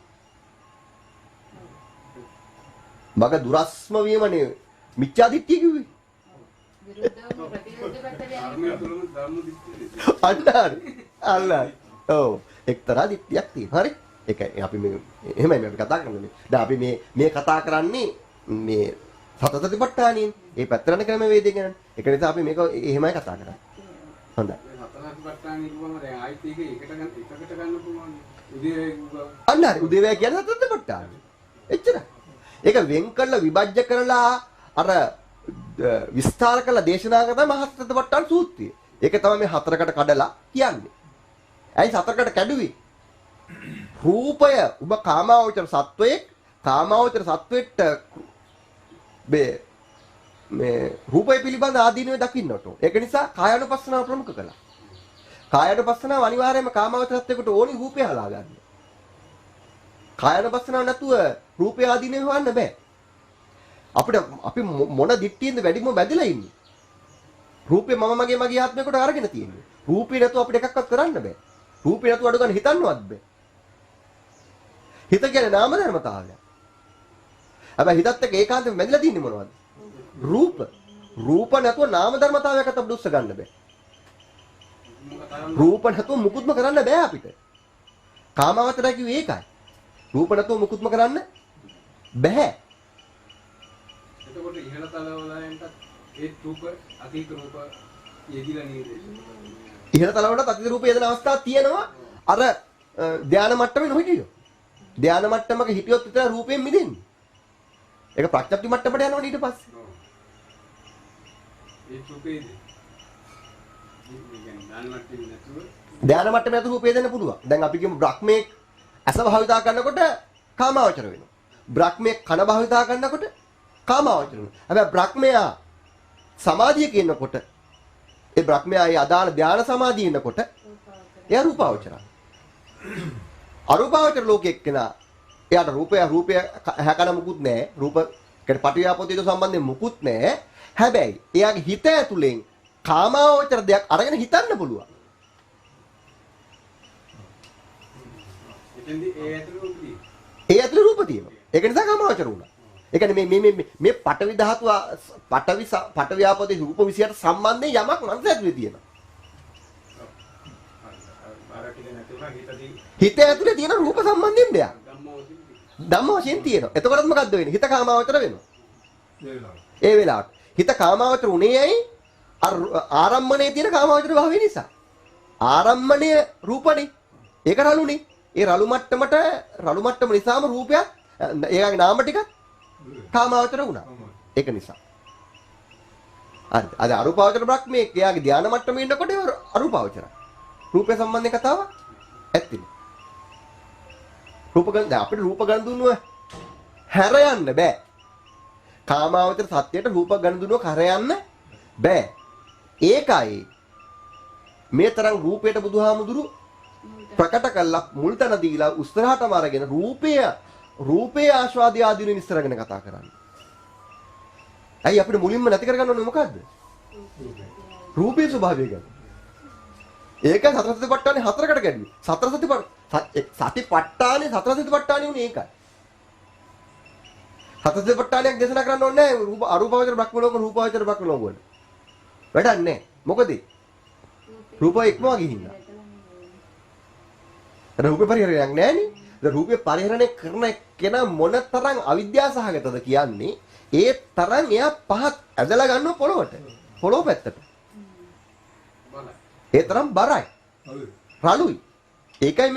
Speaker 1: මග දුරස්ම වීමනේ මිච්ඡා දිට්ඨිය කිව්වේ. අල්ලාහ්. ඔව් එක්තරා දිට්ඨියක් තියෙනවා. හරි. ඒකයි අපි මේ එහෙමයි අපි කතා කරන්නේ. දැන් අපි මේ කතා කරන්නේ මේ සතසතිපට්ඨානියෙන්. ඒ පැත්තරණ ක්‍රම වේදේ ගැන. ඒක නිසා අපි මේක එහෙමයි කතා කරන්නේ. හොඳයි.
Speaker 2: සතසතිපට්ඨාන කිව්වම දැන් ආයිත් ඒක එකකට ගන්න පුළුවන්. උදේ
Speaker 1: අන්න හරි. උදේවැය කියන්නේ සතසතිපට්ඨාන. එච්චර. ඒක වෙන් කරලා විභජ්‍ය කරලා අර විස්තර කරලා දේශනා කරන මහත්සතිපට්ඨාන සූත්‍රය. ඒක තමයි මේ හතරකට කඩලා කියන්නේ. ඇයි හතරකට කැඩුවේ? රූපය ඔබ කාමාවචර සත්වයේ කාමාවචර සත්වෙට මේ රූපය පිළිබඳ ආදීනව දකින්නට. ඒක නිසා කායानुපස්සනාව ප්‍රමුඛ කළා. කායानुපස්සනාව අනිවාර්යයෙන්ම කාමාවචර සත්වයකට ඕනි රූපය හලා ගන්න. කායानुපස්සනාව නැතුව රූපය ආදීනව හොයන්න බෑ. අපි මොන දිට්ඨියෙන්ද වැඩිම බැඳලා ඉන්නේ? රූපේ මම මගේ ආත්මයකට අරගෙන තියෙන්නේ. රූපේ නැතුව අපිට එකක්වත් කරන්න බෑ. රූපේ නැතුව අඩු ගන්න හිතන්නවත් බෑ. හිත කියන්නේ නාම ධර්මතාවය. හැබැයි හිතත් එක්ක ඒකාන්තයෙන් බැඳලා තින්නේ මොනවද? රූප. රූප නැතුව නාම ධර්මතාවයකට අපිට උස්ස ගන්න බෑ. රූප නැතුව මුකුත්ම කරන්න බෑ අපිට. කාමාවචරය කිව්වේ ඒකයි. රූප නැතුව මුකුත්ම කරන්න බෑ.
Speaker 2: එතකොට ඉහළ තලවලයන්ට ඒ රූප අතීත රූප යෙදිලා නේද?
Speaker 1: ඉහළ තලවලට අතීත රූප යෙදෙන අවස්ථා තියෙනවා. අර ධානා මට්ටමේ නොහිටියෝ. ධානා මට්ටමක හිටියොත් විතර රූපයෙන් මිදෙන්නේ. ඒක ප්‍රඥප්ති මට්ටමට යනවනේ ඊට පස්සේ.
Speaker 2: ඒ රූපේද?
Speaker 1: ධානා මට්ටමේ අත රූපය දෙන්න පුළුවන්. දැන් අපි කියමු බ්‍රහ්මයේ අස භාවිතා කරනකොට කාමාවචර වෙනවා. බ්‍රහ්මයේ කන භාවිතා කරනකොට කාමාවචර වෙනවා. හැබැයි බ්‍රහ්මයා සමාධිය කියනකොට ඒ බ්‍රහ්මයා ඒ අදාළ ධානා සමාධිය ඉන්නකොට එයා රූපාවචරයි. අරූපාවචර ලෝකෙක කෙනා එයාට රූපය හැකන මුකුත් නැහැ. රූප කියන්නේ පටිවිආපෝතේජ සම්බන්ධයෙන් මුකුත් නැහැ. හැබැයි එයාගේ හිත ඇතුලෙන් කාමාවචර දෙයක් අරගෙන හිතන්න පුළුවන්.
Speaker 2: එතෙන්දී ඒ ඇතුළේ රූපදී.
Speaker 1: ඒ ඇතුලේ රූප තියෙනවා. ඒක නිසා කාමාවචර වුණා. ඒ කියන්නේ මේ පඨවි ධාතුව පඨවි ආපෝතේ රූප 28 සම්බන්ධයෙන් යමක් මනස ඇතුලේ තියෙනවා. හිත ඇතුලේ තියෙන රූප සම්බන්ධයෙන් දෙයක්. ධම්ම වශයෙන් තියෙනවා. එතකොටත් මොකද්ද වෙන්නේ? හිත කාමාවචර වෙනවා. ඒ වෙලාවට හිත කාමාවචර උනේ ඇයි? ආරම්මණයේ තියෙන කාමාවචර භාවය නිසා. ආරම්මණය රූපනේ. ඒක රළුනේ. ඒ රළු මට්ටම නිසාම රූපයක් ඒගාගේ නාම ටික කාමාවචර වුණා. ඒක නිසා. හරි. අද අරූපාවචර බ්‍රහ්මයේ එයාගේ ධානා මට්ටමේ ඉන්නකොට අරූපාවචරයි. රූපය සම්බන්ධයෙන් කතාවක් ඇත්තනේ. දැන් අපිට රූප ගන්දුනුව හැර යන්න බෑ. කාමාවචර සත්‍යයට රූප ගන්දුනුව කර යන්න බෑ. ඒකයි මේ තරම් රූපයට බුදුහාමුදුරු ප්‍රකට කළා මුල් තැන දීලා උස්තරහටම අරගෙන රූපයේ ආස්වාදය ආදීන විස්තරගෙන කතා කරන්නේ. ඇයි අපිට මුලින්ම නැති කරගන්න ඕනේ මොකද්ද? රූපයේ ස්වභාවය ගැන. ඒක සතර සතිපට්ඨානේ හතරකට ගැදුවේ. සතිපට්ඨානේ සතර සතිපට්ඨානේ උනේ ඒකයි. සතර සතිපට්ඨානයක් දේශනා කරන්න ඕනේ නැහැ අරූපාවචර බ්‍රහ්ම ලෝක රූපාවචර බ්‍රහ්ම ලෝක වල. වැඩක් නැහැ. මොකද? රූපය ඉක්මවා ගිහින්නා. රූපේ පරිහරණයක් නැහැනේ. දැන් රූපේ පරිහරණය කරන කෙනා මොන තරම් අවිද්‍යාව සහගතද කියන්නේ ඒ තරම් එයා පහත් ඇදලා ගන්නවා පොළොවට. පොළොව පැත්තට. ඒ තරම් බරයි. රළුයි. ඒකයි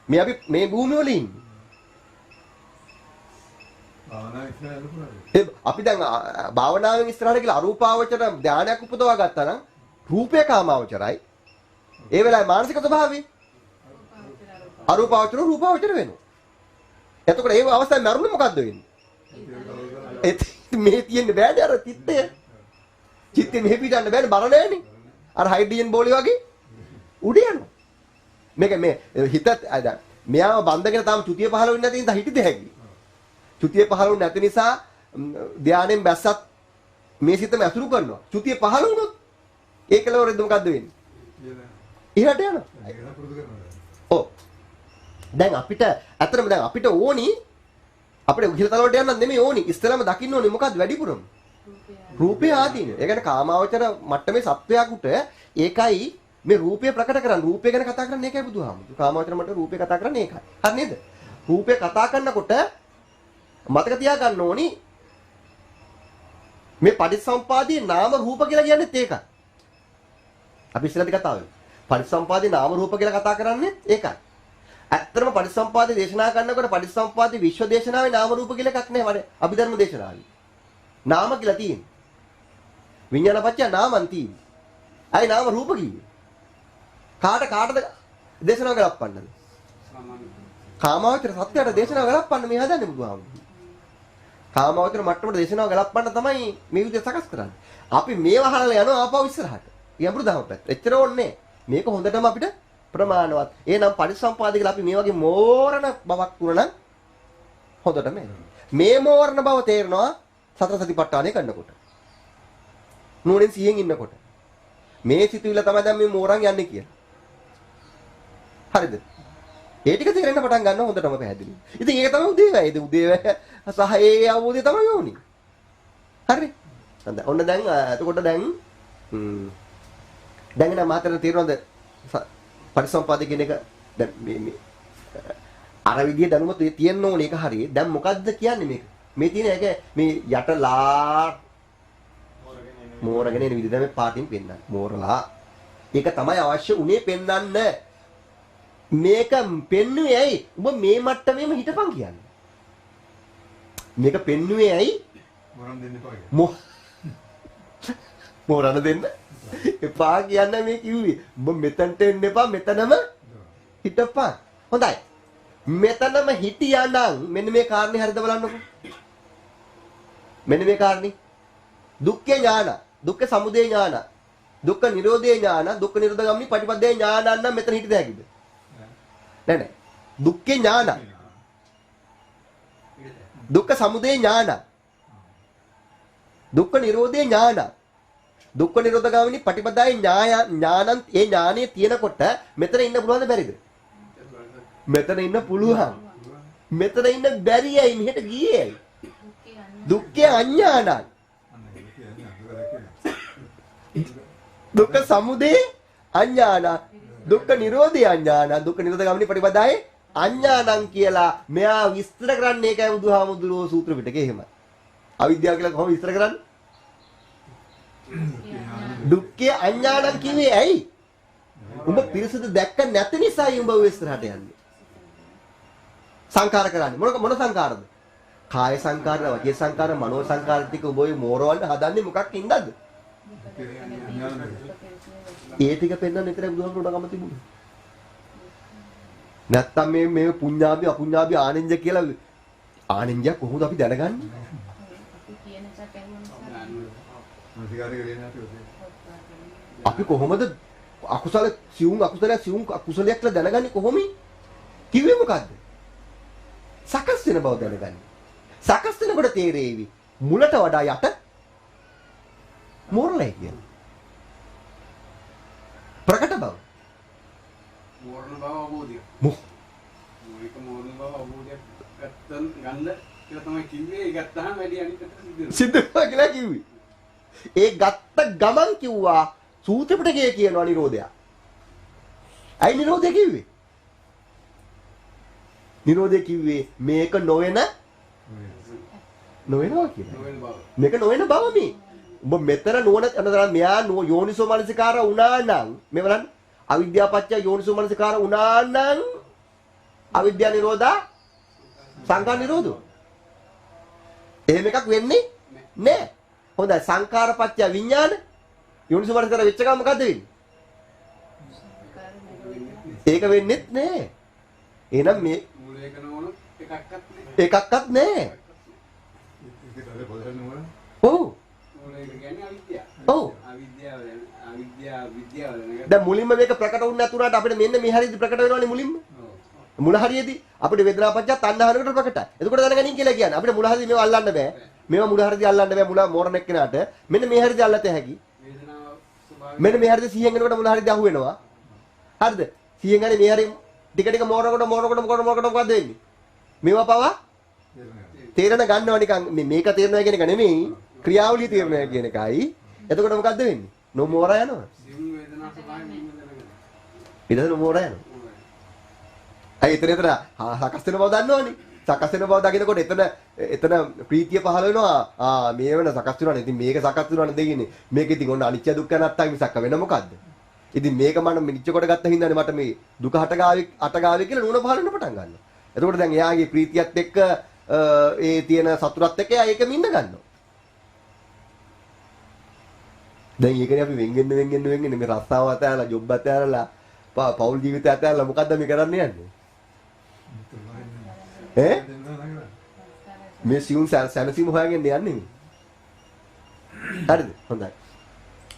Speaker 1: මේ අපි මේ භූමිය වල ඉන්නේ. අපි දැන් භාවනාවෙන් ඉස්සරහට ගිහලා අරූපාවචර ධානයක් උපදවා ගත්තා නම් රූපේ කාමාවචරයි. ඒ වෙලාවේ මානසික ස්වභාවය අරූපාවචර රූපාවචර වෙනවා. එතකොට ඒ අවස්ථාවේ මරුනේ මොකද්ද වෙන්නේ? මේ තියෙන්නේ බෑනේ අර චිත්තය. චිත්තේ මෙහෙ පිටන්න බෑනේ බර නෑනේ. අර හයිඩ්‍රජන් බෝලේ වගේ උඩ යනවා. මේක මේ හිතත් දැන් මෙයාව බන්ධගෙන තාම චුතිය පහළ වෙන්නේ නැති නිසා හිටිද හැකි. චුතිය පහළ වුනේ නැති නිසා ධානයෙන් බැස්සත් මේ සිතම ඇසුරු කරනවා. චුතිය පහළ වුණොත් ඒකලවරෙද්ද මොකද්ද වෙන්නේ? ඉහට යනවා. ඔව්. දැන් අපිට ඇත්තටම දැන් අපිට ඕනි අපිට ඉහළ තලවලට යන්න නෙමෙයි ඕනි. ඉස්සෙල්ලාම දකින්න ඕනේ මොකද්ද වැඩිපුරම? රූපය ආදීන. ඒ කියන්නේ කාමාවචර මට්ටමේ සත්වයාකට ඒකයි මේ රූපය ප්‍රකට කරන්නේ. රූපය ගැන කතා කරන්නේ ඒකයි බුදුහාමුදුරු. කාමාවචර මට්ටමේ රූපය කතා කරන්නේ ඒකයි. හරි නේද? රූපය කතා කරනකොට මතක තියාගන්න ඕනි මේ පටිච්චසමුපාදයේ නාම රූප කියලා කියන්නේත් ඒකයි. අපි ඉස්සරහට කතා වෙමු. පටිච්චසමුපාදයේ නාම රූප කියලා කතා කරන්නේ ඒකයි. ඇත්තටම පටිච්චසමුපාදයේ දේශනා කරනකොට පටිච්චසමුපාදයේ විශ්ව දේශනාවේ නාම රූප කියලා එකක් නැහැ වඩ අභිධර්ම දේශනාවේ. නාම කියලා තියෙන්නේ. විඤ්ඤාණපච්චය නාමං තියෙන්නේ. අයි නාම රූප කිව්වේ. කාටද දේශනාව ගලපන්නද? කාමාවචර සත්‍යයට දේශනාව ගලපන්න මේ හදන්නේ බුදුහාමුදුරුවෝ. කාමාවචර මට්ටමට දේශනාව ගලපන්න තමයි මේ විදිහට සකස් කරන්නේ. අපි මේව අහලා යනවා ආපහු ඉස්සරහට. යඹුරු දහම පැත්ත. එච්චර ඕනේ මේක හොඳටම අපිට ප්‍රමාණවත්. එහෙනම් පරිසම්පාද කියලා අපි මේ වගේ මෝරණ බවක් තුනනම් හොඳටම මේ මෝරණ බව තේරෙනවා සතර සතිපට්ඨානය කරනකොට. නුවණින් සිහියෙන් ඉන්නකොට. මේ සිතුවිල්ල තමයි දැන් මේ මෝරන් යන්නේ කියලා. හරිද? ඒ ටික තේරෙන්න පටන් ගන්න හොඳටම පැහැදිලි. ඉතින් ඒක තමයි උදේවැය. ඉතින් උදේවැය සහ ඒ අවබෝධය තමයි ඕනි. හරි? හොඳයි. ඔන්න දැන් එතකොට දැන් නම් මාතර තේරෙනවද පරිසම්පාද කියන එක දැන් මේ අර විදිය දැනුම තියෙන්න ඕනේ ඒක හරියි. දැන් මොකද්ද කියන්නේ මේක? මේ තියෙන එක මේ යටලා මෝරගෙන එන විදිහ තමයි පාටින් පෙන්නන්නේ. මෝරලා. ඒක තමයි අවශ්‍ය උනේ පෙන්වන්න. මේක පෙන්නුවේ ඇයි? ඔබ මේ මට්ටමේම හිටපන් කියන්නේ. මේක පෙන්නුවේ ඇයි?
Speaker 3: මොරන් දෙන්න එපා.
Speaker 1: මොරන් දෙන්න එපා කියන්නේ මේ කිව්වේ. ඔබ මෙතනට එන්න එපා මෙතනම හිටපන්. හොඳයි. මෙතනම හිටියානම් මෙන්න මේ කාරණේ හරිද බලන්නකෝ. මෙන්න මේ කාරණේ. දුක්ඛ ඥාන, දුක්ඛ සමුදය ඥාන, දුක්ඛ නිරෝධය ඥාන, දුක්ඛ නිරෝධ ගාමිනී පටිපදේ ඥාන නම් මෙතන හිටිද හැකිද? නෑ. දුක්ඛ ඥාන. දුක්ඛ සමුදය ඥාන. දුක්ඛ නිරෝධය ඥාන. දුක්ඛ නිරෝධ ගාමිනී පටිපදායි ඥානං ඒ ඥානෙ තියෙනකොට මෙතන ඉන්න පුළුවන්ද බැරිද? මෙතන ඉන්න පුළුවන්. මෙතන ඉන්න බැරි ඇයි මෙහෙට ගියේ ඇයි? දුක්ඛේ අඥානං. දුක්ඛ සමුදය අඥාන. දුක්ඛ නිරෝධය අඥාන. දුක්ඛ නිරෝධ ගාමිනී ප්‍රතිපදායේ අඥානං කියලා මෙයා විස්තර කරන්නේ ඒකයි බුදුහාමුදුරුවෝ සූත්‍ර පිටකේ එහෙමයි. අවිද්‍යාව කියලා කොහොමද විස්තර කරන්නේ? දුක්ඛේ අඥානං කිව්වේ ඇයි? උඹ පිරිසුදු දැක්ක නැති නිසායි උඹ ඔය ඉස්සරහට යන්නේ. සංකාර කරන්නේ මොන සංකාරද? කාය සංකාර, වාචික සංකාර, මනෝ සංකාර ටික උඹ ඔය මෝරවන්න හදන්නේ මොකක් ඉඳන්ද? ඒ ටික පෙන්වන්න විතරයි බුදුහාමුදුරුවෝ නගම තිබුණේ. නැත්තම් මේ පුඤ්ඤාභි අපුඤ්ඤාභි ආනෙන්ජ කියලා ආනෙන්ජ කොහොමද අපි දැනගන්නේ? අපි කොහොමද අකුසල සිවුම් අකුසලයක් සිවුම් අකුසලයක් කියලා දැනගන්නේ කොහොමද? කිව්වේ මොකද්ද? සකස් වෙන බව දැනගන්නේ. සකස් වෙනකොට තේරෙවි මුලට වඩා යට මෝරලයි කියන්නේ. ප්‍රකට බව.
Speaker 2: මෝරණ බව අවබෝධය. මූලික මෝරණ බව අවබෝධයක් ගන්න කියලා තමයි කිව්වේ. ඒ ගත්තාම වැඩි අනිත් පැත්තට සිද්ධ වෙනවා.
Speaker 1: සිද්ධ වෙනවා කියලා කිව්වේ. ඒ ගත්ත ගමන් කිව්වා සූත්‍ර පිටකයේ කියනවා නිරෝධය. ඇයි නිරෝධය කිව්වේ? නිරෝධය කිව්වේ මේක නොවනවා කියලා.
Speaker 2: නොවන බව.
Speaker 1: මේක නොවන බව මේ. ඔබ මෙතන නුවණ අනතරම් මෙයා යෝනිසෝ මනසිකාර වුණා නම් මේ බලන්න අවිද්‍යාව පත්‍ය යෝනිසෝ මනසිකාර වුණා නම් අවිද්‍යා නිරෝධා සංඛාර නිරෝධෝ. එහෙම එකක් වෙන්නේ නැහැ. හොඳයි සංඛාර පත්‍ය විඥාන යෝනිසෝ මනසිකාර වෙච්ච ගමන් මොකද්ද වෙන්නේ? ඒක වෙන්නේත් නැහැ. එහෙනම් මේ
Speaker 2: මූලික නොවන එකක්වත් නැහැ.
Speaker 1: එකක්වත් නැහැ. ඔව්.
Speaker 2: මූලික කියන්නේ අවිද්‍යාව.
Speaker 1: ඔව්.
Speaker 2: අවිද්‍යාව නේද?
Speaker 1: දැන් මුලින්ම මේක ප්‍රකට වුණ නැතුණාට අපිට මෙන්න මේ හරියදී ප්‍රකට වෙනවනේ මුලින්ම. මුල හරියදී අපිට වේදනාපච්චය තණ්හාවකට ප්‍රකටයි. එතකොට දැනගනින් කියලා කියන්නේ අපිට මුල හරියදී මේව අල්ලන්න බෑ. මේවා මුල හරියදී අල්ලන්න බෑ. මුල මෝරණ එක්කනට මෙන්න මේ හරියදී අල්ලත හැකි.
Speaker 2: වේදනාව ස්වභාවය
Speaker 1: මෙන්න මේ හරියදී 100න් එනකොට මුල හරියදී අහු වෙනවා. හරිද? 100න් හරිය මේ හරිය ටික ටික මෝරනකොට මොකද වෙන්නේ? මේවා පවා තේරෙන ගන්නවා නිකන් මේක තේරෙනවා කියන එක නෙමෙයි ක්‍රියාවලිය තේරෙනවා කියන එකයි. එතකොට මොකද්ද වෙන්නේ? නොමෝරා යනවා.
Speaker 2: සිවුම් වේදනා ස්වභාවය නිම දැනගන්න.
Speaker 1: ඊට නොමෝරා යනවා. අයි එතන සකස් වෙන බව දන්නවනේ. සකස් වෙන බව දකිනකොට එතන ප්‍රීතිය පහළ වෙනවා. මේ වෙන සකස් වෙනවානේ. ඉතින් මේක සකස් වෙනවානේ දෙකිනේ. මේක ඉතින් ඔන්න අනිත්‍ය දුක්ඛ නැත්තම් මිසක් වෙන මොකද්ද? ඉතින් මේක මම මිනිච්ච කොට ගත්ත හින්දානේ මට මේ දුක අටගාවේ කියලා නුවණ පහළ වෙන්න පටන් ගන්නවා. එතකොට දැන් එයාගේ ප්‍රීතියත් එක්ක ඒ තියෙන සතුටත් එක්ක එයා ඒකෙම ඉන්න ගන්නවා. දැන් ඒකනේ අපි වෙන්ගෙන්න මේ රස්සාව අතහැරලා ජොබ් අතහැරලා පෞල් ජීවිතය අතහැරලා මොකද්ද මේ කරන්න යන්නේ? මේ සිවුම් සැනසීම හොයාගෙන යන්නේ මේ. හරිද? හොඳයි.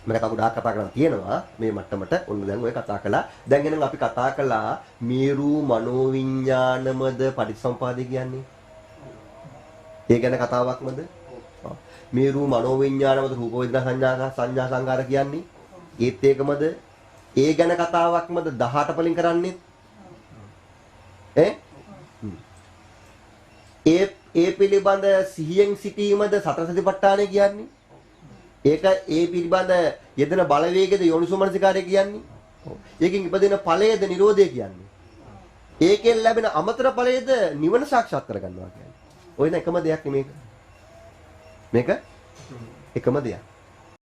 Speaker 1: මම කවුඩා කතා කරන් තියෙනවා මේ මට්ටමට. ඔන්න දැන් ඔය කතා කළා. දැන් එහෙනම් අපි කතා කළා මේරු මනෝවිඤ්ඤාණමද පටිච්චසමුපාදය කියන්නේ. ඒ ගැන කතාවක්මද? මේරු මනෝවිඤ්ඤාණමද රූප වේදනා සංඥා සංකාර කියන්නේ. ඒත් ඒකමද? ඒ ගැන කතාවක්මද 18 වලින් කරන්නේ? ඒ පිළිබඳ සිහියෙන් සිටීමද සතර සතිපට්ඨානය කියන්නේ? ඒක ඒ පිළිබඳ යෙදෙන බලවේගයද යෝනිසෝමනසිකාරය කියන්නේ. ඒකෙන් ඉපදෙන ඵලයේද නිරෝධය කියන්නේ. ඒකෙන් ලැබෙන අමතර ඵලයේද නිවන සාක්ෂාත් කරගන්නවා කියන්නේ. ඔය න එකම දෙයක් නෙමේක. මේක එකම දෙයක්.